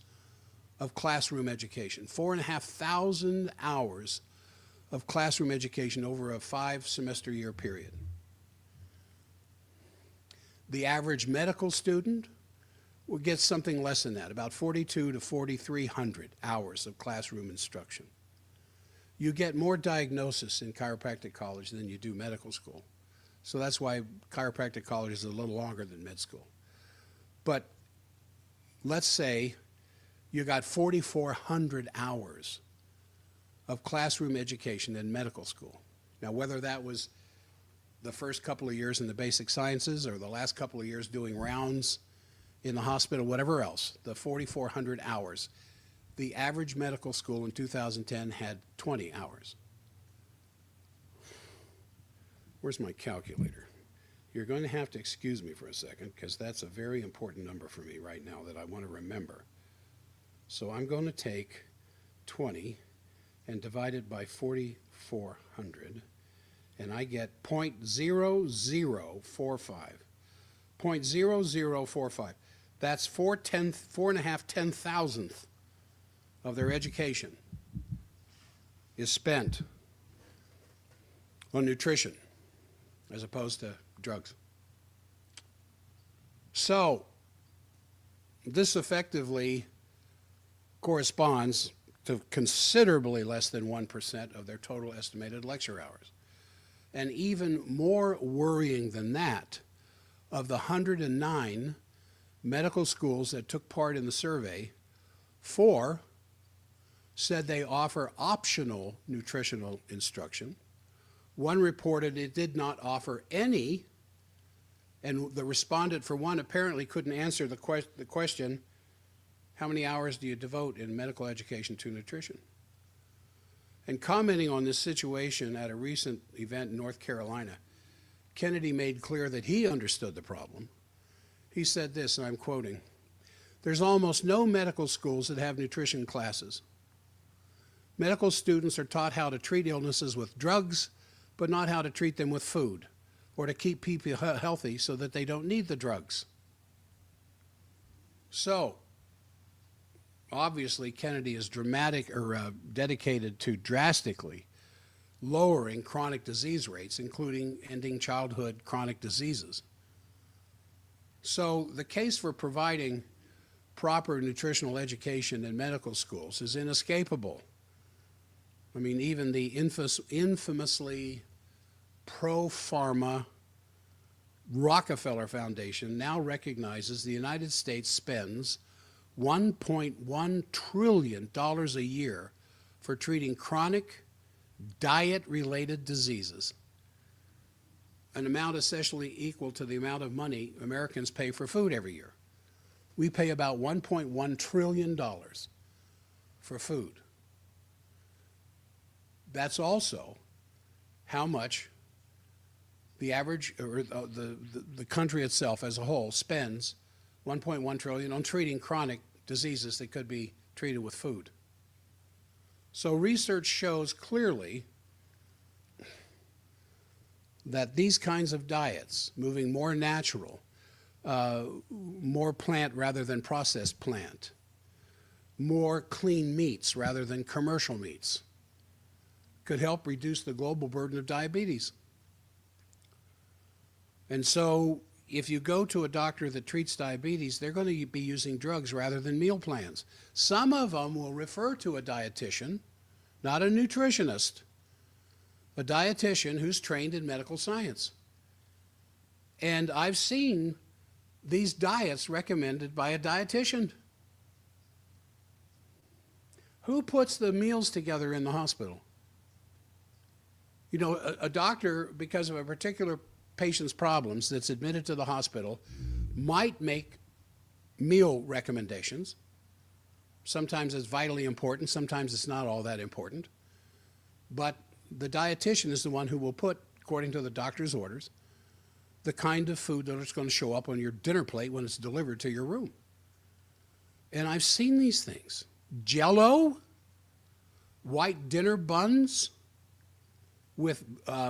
of classroom education, 4,500 hours of classroom education over a 5-semester year period. The average medical student will get something less than that, about 4,200 to 4,300 hours of classroom instruction. You get more diagnosis in chiropractic college than you do medical school. So that's why chiropractic college is a little longer than med school. But let's say you got 4,400 hours of classroom education in medical school. Now, whether that was the first couple of years in the basic sciences or the last couple of years doing rounds in the hospital, whatever else, the 4,400 hours. The average medical school in 2010 had 20 hours. Where's my calculator? You're going to have to excuse me for a second because that's a very important number for me right now that I want to remember. So I'm going to take 20 and divide it by 4,400, and I get 0.0045. 0.0045. That's 4.5 ten-thousandth of their education is spent on nutrition as opposed to drugs. So this effectively corresponds to considerably less than 1% of their total estimated lecture hours. And even more worrying than that, of the 109 medical schools that took part in the survey, 4 said they offer optional nutritional instruction. 1 reported it did not offer any, and the respondent for 1 apparently couldn't answer the question, how many hours do you devote in medical education to nutrition? And commenting on this situation at a recent event in North Carolina, Kennedy made clear that he understood the problem. He said this, and I'm quoting, "There's almost no medical schools that have nutrition classes. Medical students are taught how to treat illnesses with drugs, but not how to treat them with food, or to keep people healthy so that they don't need the drugs." So, obviously, Kennedy is dedicated to drastically lowering chronic disease rates, including ending childhood chronic diseases. So the case for providing proper nutritional education in medical schools is inescapable. I mean, even the infamously pro-pharma Rockefeller Foundation now recognizes the United States spends $1.1 trillion a year for treating chronic diet-related diseases, an amount essentially equal to the amount of money Americans pay for food every year. We pay about $1.1 trillion for food. That's also how much the average, or the country itself as a whole spends, $1.1 trillion on treating chronic diseases that could be treated with food. So research shows clearly that these kinds of diets, moving more natural, more plant rather than processed plant, more clean meats rather than commercial meats, could help reduce the global burden of diabetes. And so if you go to a doctor that treats diabetes, they're going to be using drugs rather than meal plans. Some of them will refer to a dietitian, not a nutritionist, a dietitian who's trained in medical science. And I've seen these diets recommended by a dietitian. Who puts the meals together in the hospital? You know, a doctor, because of a particular patient's problems that's admitted to the hospital, might make meal recommendations. Sometimes it's vitally important, sometimes it's not all that important. But the dietitian is the one who will put, according to the doctor's orders, the kind of food that is going to show up on your dinner plate when it's delivered to your room. And I've seen these things. Jell-O? white dinner buns with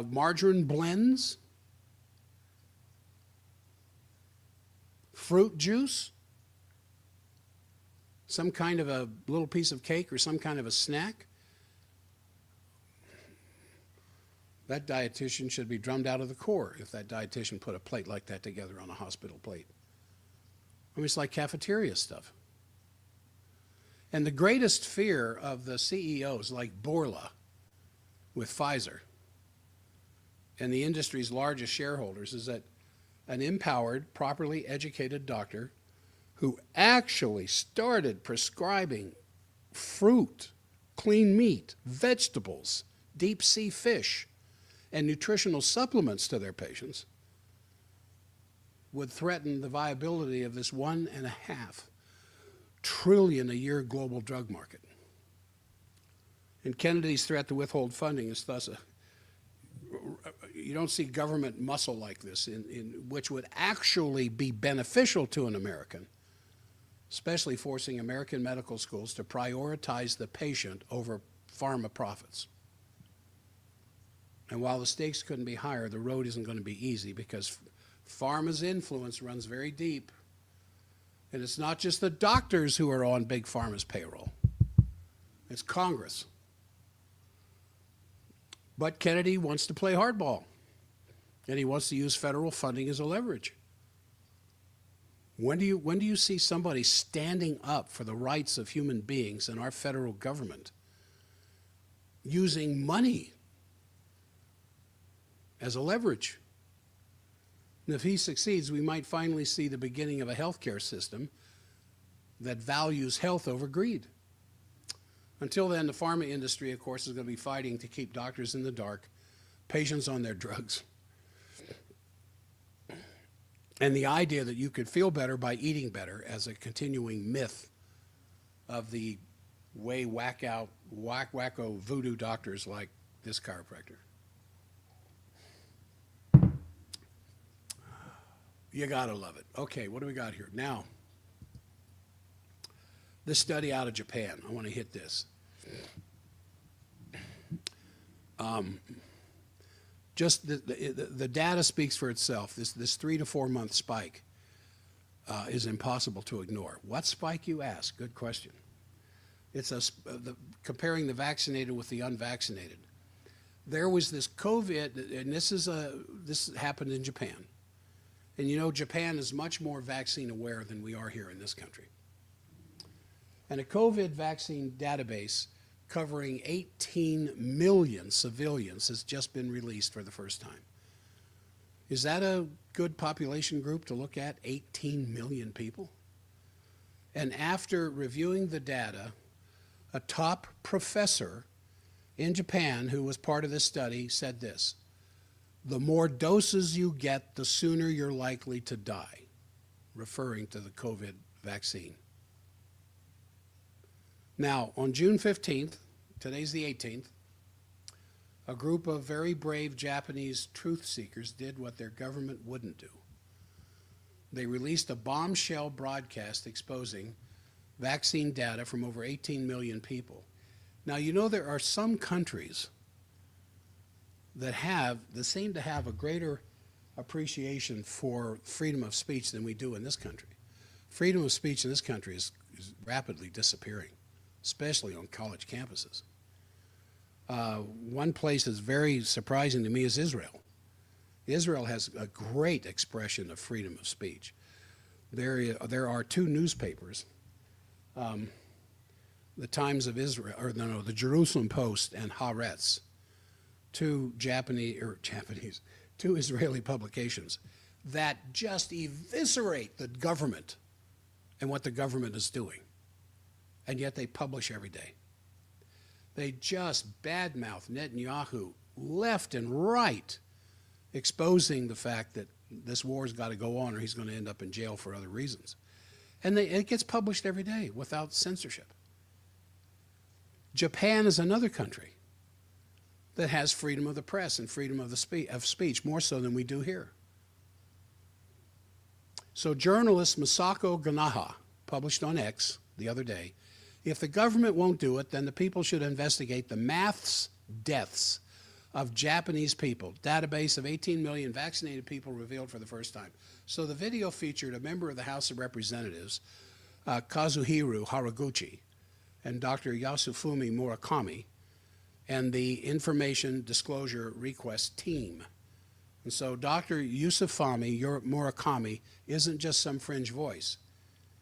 margarine blends, fruit juice, some kind of a little piece of cake or some kind of a snack. That dietitian should be drummed out of the Corps if that dietitian put a plate like that together on a hospital plate. I mean, it's like cafeteria stuff. And the greatest fear of the CEOs like Borla with Pfizer and the industry's largest shareholders is that an empowered, properly educated doctor who actually started prescribing fruit, clean meat, vegetables, deep sea fish, and nutritional supplements to their patients would threaten the viability of this $1.5 trillion a year global drug market. And Kennedy's threat to withhold funding is thus you don't see government muscle like this in which would actually be beneficial to an American, especially forcing American medical schools to prioritize the patient over pharma profits. And while the stakes couldn't be higher, the road isn't going to be easy because pharma's influence runs very deep. And it's not just the doctors who are on big pharma's payroll. It's Congress. But Kennedy wants to play hardball, and he wants to use federal funding as a leverage. When do you see somebody standing up for the rights of human beings in our federal government using money as a leverage? And if he succeeds, we might finally see the beginning of a healthcare system that values health over greed. Until then, the pharma industry, of course, is going to be fighting to keep doctors in the dark, patients on their drugs. And the idea that you could feel better by eating better as a continuing myth of the way wacko voodoo doctors like this chiropractor. You gotta love it. Okay, what do we got here? Now, this study out of Japan, I want to hit this. Just the data speaks for itself. This 3 to 4 month spike is impossible to ignore. What spike, you ask? Good question. It's comparing the vaccinated with the unvaccinated. There was this COVID, and this happened in Japan. And you know, Japan is much more vaccine aware than we are here in this country. And a COVID vaccine database covering 18 million civilians has just been released for the first time. Is that a good population group to look at, 18 million people? And after reviewing the data, a top professor in Japan who was part of this study said this: the more doses you get, the sooner you're likely to die, referring to the COVID vaccine. Now, on June 15th, today's the 18th, a group of very brave Japanese truth seekers did what their government wouldn't do. They released a bombshell broadcast exposing vaccine data from over 18 million people. Now, you know, there are some countries that seem to have a greater appreciation for freedom of speech than we do in this country. Freedom of speech in this country is rapidly disappearing, especially on college campuses. One place that's very surprising to me is Israel. Israel has a great expression of freedom of speech. There are two newspapers, the Times of Israel, the Jerusalem Post and Haaretz, two Israeli publications that just eviscerate the government and what the government is doing. And yet they publish every day. They just badmouth Netanyahu left and right, exposing the fact that this war's got to go on or he's going to end up in jail for other reasons. And it gets published every day without censorship. Japan is another country that has freedom of the press and freedom of speech, more so than we do here. So journalist Masako Ganaha published on X the other day If the government won't do it, then the people should investigate the mass deaths of Japanese people. Database of 18 million vaccinated people revealed for the first time. So the video featured a member of the House of Representatives, Kazuhiro Haraguchi, and Dr. Yasufumi Murakami, and the Information Disclosure Request team. And so Dr. Yasufumi Murakami isn't just some fringe voice.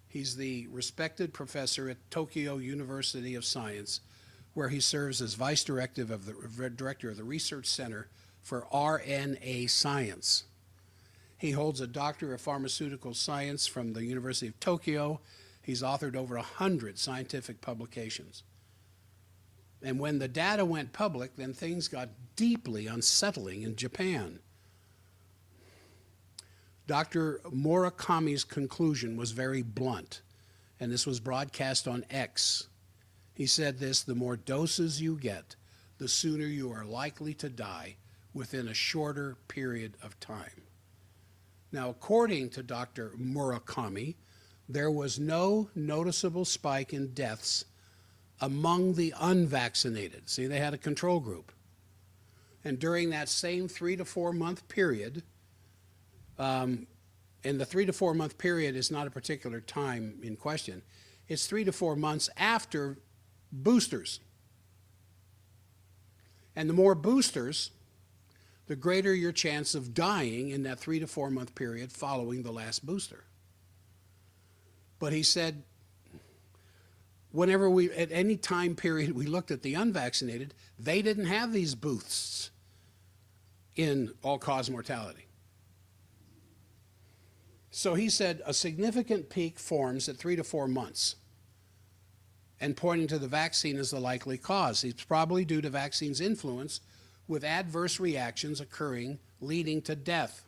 He's the respected professor at Tokyo University of Science, where he serves as vice director of the Research Center for RNA Science. He holds a Doctor of Pharmaceutical Science from the University of Tokyo. He's authored over 100 scientific publications. And when the data went public, then things got deeply unsettling in Japan. Dr. Murakami's conclusion was very blunt, and this was broadcast on X. He said this: the more doses you get, the sooner you are likely to die within a shorter period of time. Now, according to Dr. Murakami, there was no noticeable spike in deaths among the unvaccinated. See, they had a control group. And during that same 3 to 4 month period, and the 3 to 4 month period is not a particular time in question, it's 3 to 4 months after boosters. And the more boosters, the greater your chance of dying in that 3 to 4 month period following the last booster. But he said, whenever at any time period we looked at the unvaccinated, they didn't have these boosts in all-cause mortality. So he said a significant peak forms at 3 to 4 months, and pointing to the vaccine as the likely cause. It's probably due to vaccine's influence with adverse reactions occurring leading to death.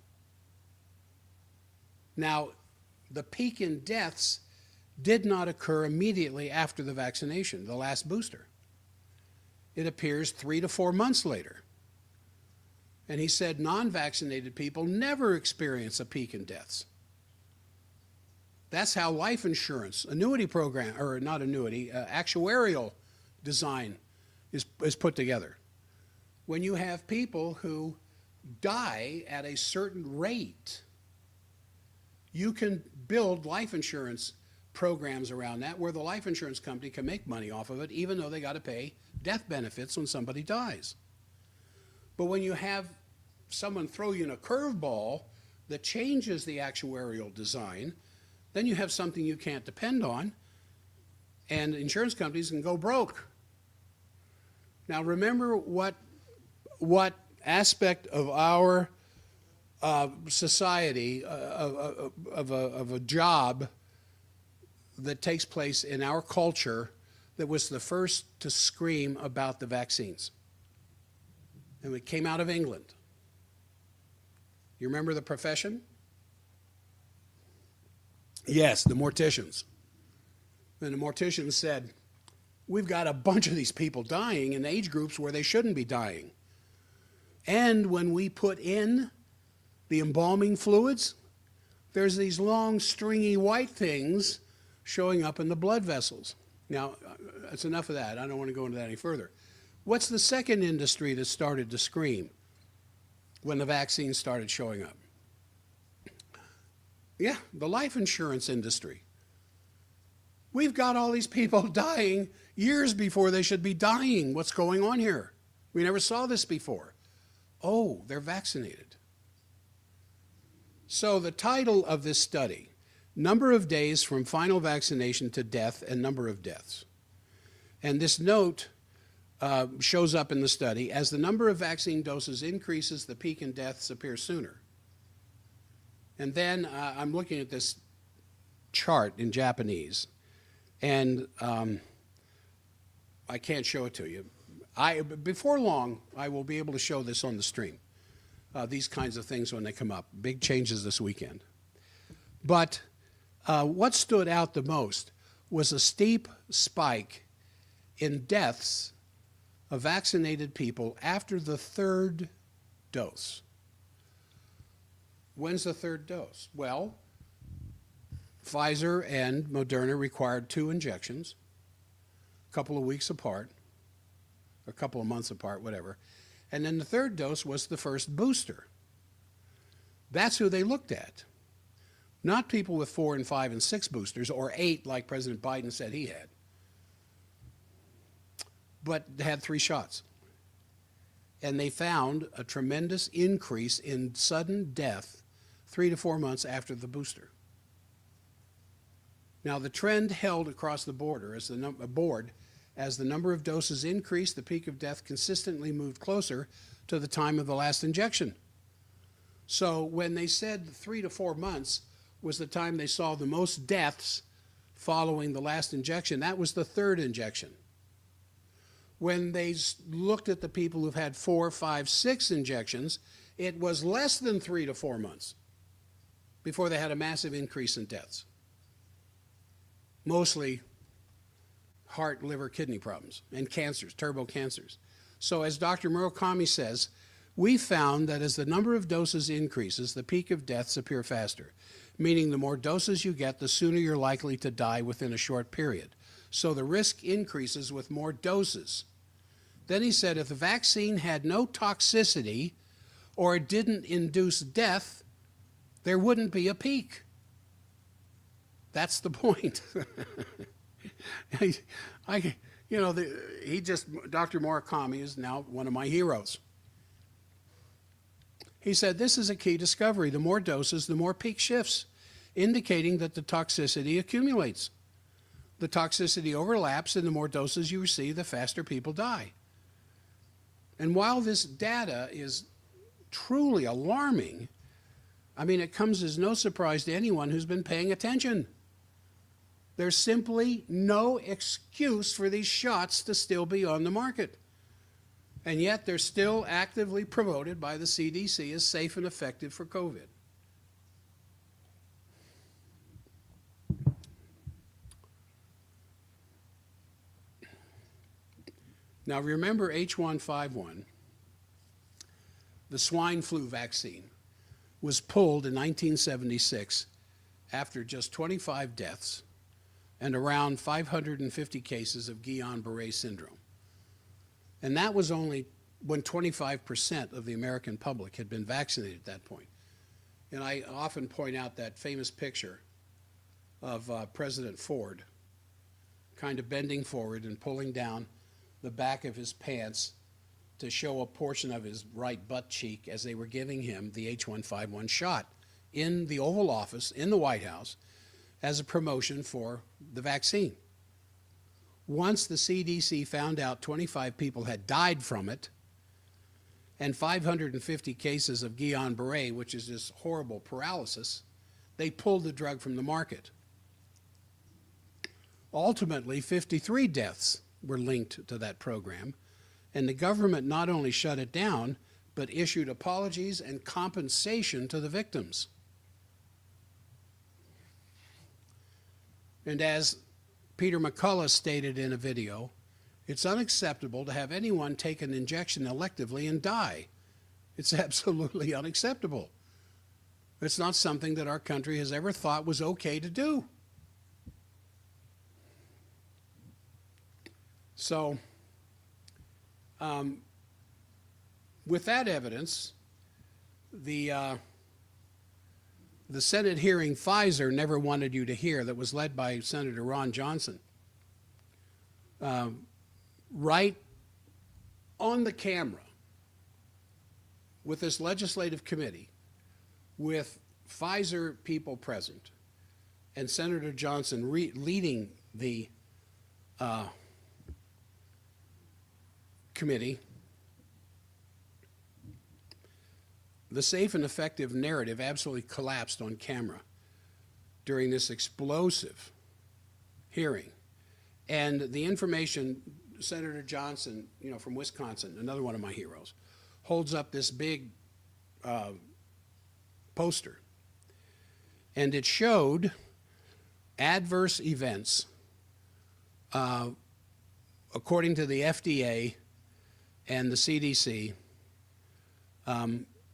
Now, the peak in deaths did not occur immediately after the vaccination, the last booster. It appears 3 to 4 months later. And he said non-vaccinated people never experience a peak in deaths. That's how life insurance, annuity program, or not annuity, actuarial design is put together. When you have people who die at a certain rate, you can build life insurance programs around that where the life insurance company can make money off of it, even though they got to pay death benefits when somebody dies. But when you have someone throw you in a curveball that changes the actuarial design, then you have something you can't depend on, and insurance companies can go broke. Now remember what aspect of our society, of a job that takes place in our culture that was the first to scream about the vaccines. And it came out of England. You remember the profession? Yes, the morticians. And the morticians said, we've got a bunch of these people dying in age groups where they shouldn't be dying. And when we put in the embalming fluids, there's these long, stringy white things showing up in the blood vessels. Now, that's enough of that. I don't want to go into that any further. What's the second industry that started to scream when the vaccines started showing up? Yeah, the life insurance industry. We've got all these people dying years before they should be dying. What's going on here? We never saw this before. Oh, they're vaccinated. So the title of this study, number of days from final vaccination to death and number of deaths. And this note shows up in the study: as the number of vaccine doses increases, the peak in deaths appears sooner. And then I'm looking at this chart in Japanese, and I can't show it to you. Before long, I will be able to show this on the stream, these kinds of things when they come up. Big changes this weekend. But what stood out the most was a steep spike in deaths of vaccinated people after the third dose. When's the third dose? Well, Pfizer and Moderna required 2 injections, couple of weeks apart, a couple of months apart, whatever. And then the third dose was the first booster. That's who they looked at. Not people with 4 and 5 and 6 boosters, or 8 like President Biden said he had, but had 3 shots. And they found a tremendous increase in sudden death 3 to 4 months after the booster. Now, the trend held across the board as the number of doses increased, the peak of death consistently moved closer to the time of the last injection. So when they said 3 to 4 months was the time they saw the most deaths following the last injection, that was the third injection. When they looked at the people who've had 4, 5, 6 injections, it was less than 3 to 4 months before they had a massive increase in deaths. Mostly heart, liver, kidney problems, and cancers, turbo cancers. So as Dr. Murakami says, we found that as the number of doses increases, the peak of deaths appear faster, meaning the more doses you get, the sooner you're likely to die within a short period. So the risk increases with more doses. Then he said if the vaccine had no toxicity or it didn't induce death, there wouldn't be a peak. That's the point. Dr. Murakami is now one of my heroes. He said, this is a key discovery. The more doses, the more peak shifts, indicating that the toxicity accumulates. The toxicity overlaps, and the more doses you receive, the faster people die. And while this data is truly alarming, I mean, it comes as no surprise to anyone who's been paying attention. There's simply no excuse for these shots to still be on the market. And yet they're still actively promoted by the CDC as safe and effective for COVID. Now remember H1N1, the swine flu vaccine, was pulled in 1976 after just 25 deaths and around 550 cases of Guillain-Barré syndrome. And that was only when 25% of the American public had been vaccinated at that point. And I often point out that famous picture of President Ford kind of bending forward and pulling down the back of his pants to show a portion of his right butt cheek as they were giving him the H1N1 shot in the Oval Office in the White House as a promotion for the vaccine. Once the CDC found out 25 people had died from it and 550 cases of Guillain-Barré, which is this horrible paralysis, they pulled the drug from the market. Ultimately, 53 deaths were linked to that program, and the government not only shut it down, but issued apologies and compensation to the victims. And as Peter McCullough stated in a video, it's unacceptable to have anyone take an injection electively and die. It's absolutely unacceptable. It's not something that our country has ever thought was okay to do. So, with that evidence, the Senate hearing Pfizer never wanted you to hear, that was led by Senator Ron Johnson, right on the camera with this legislative committee, with Pfizer people present, and Senator Johnson leading the committee, the safe and effective narrative absolutely collapsed on camera during this explosive hearing. And the information, Senator Johnson, from Wisconsin, another one of my heroes, holds up this big poster. And it showed adverse events, according to the FDA and the CDC,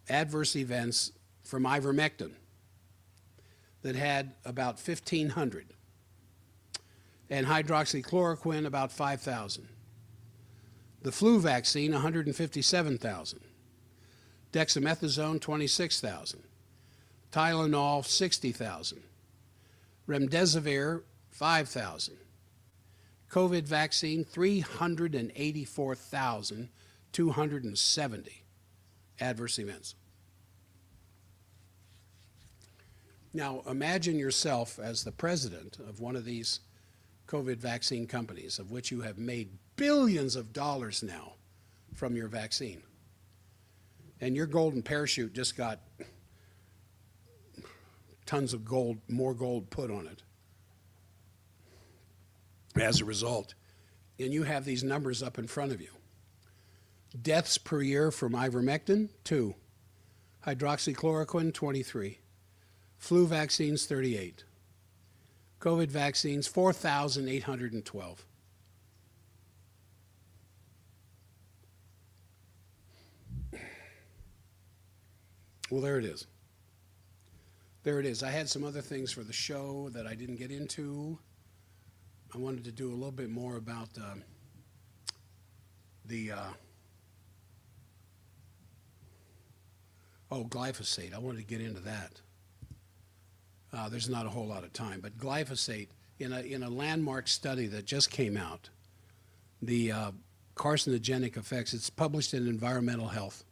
adverse events from ivermectin that had about 1,500. and hydroxychloroquine about 5,000. The flu vaccine, 157,000. Dexamethasone, 26,000. Tylenol, 60,000. Remdesivir, 5,000. COVID vaccine, 384,270 adverse events. Now, imagine yourself as the president of one of these COVID vaccine companies, of which you have made billions of dollars now from your vaccine. And your golden parachute just got tons of gold, more gold put on it as a result. And you have these numbers up in front of you. Deaths per year from ivermectin, 2. Hydroxychloroquine, 23. Flu vaccines, 38. COVID vaccines, 4,812. Well, there it is. There it is. I had some other things for the show that I didn't get into. I wanted to do a little bit more about glyphosate. I wanted to get into that. There's not a whole lot of time, but glyphosate, in a landmark study that just came out, the carcinogenic effects, it's published in Environmental Health,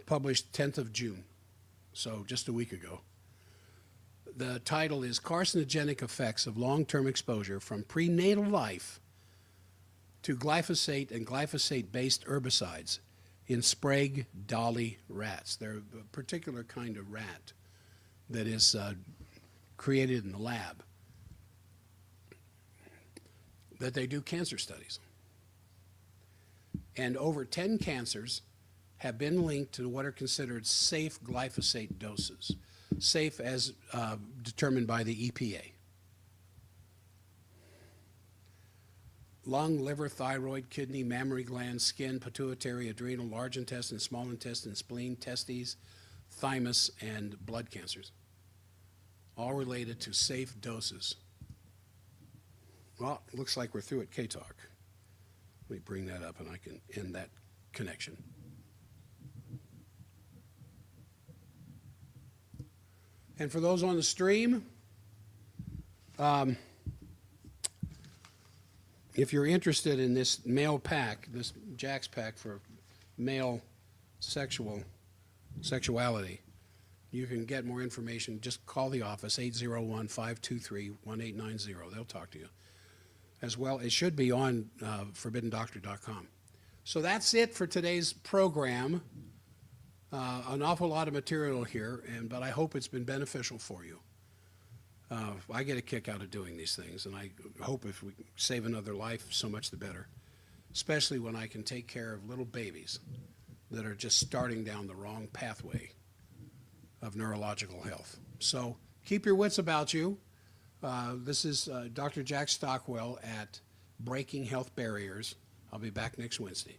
published 10th of June, so just a week ago. The title is Carcinogenic Effects of Long-Term Exposure from Prenatal Life to Glyphosate and Glyphosate-Based Herbicides in Sprague Dolly rats. They're a particular kind of rat that is created in the lab, that they do cancer studies. And over 10 cancers have been linked to what are considered safe glyphosate doses, safe as determined by the EPA. Lung, liver, thyroid, kidney, mammary gland, skin, pituitary, adrenal, large intestine, small intestine, spleen, testes, thymus, and blood cancers, all related to safe doses. Well, it looks like we're through at K-Talk. Let me bring that up and I can end that connection. And for those on the stream, if you're interested in this male pack, this Jack's pack for male sexuality, you can get more information. Just call the office, 801-523-1890. They'll talk to you. As well, it should be on forbiddendoctor.com. So that's it for today's program. An awful lot of material here, but I hope it's been beneficial for you. I get a kick out of doing these things, and I hope if we save another life, so much the better, especially when I can take care of little babies that are just starting down the wrong pathway of neurological health. So keep your wits about you. This is Dr. Jack Stockwell at Breaking Health Barriers. I'll be back next Wednesday.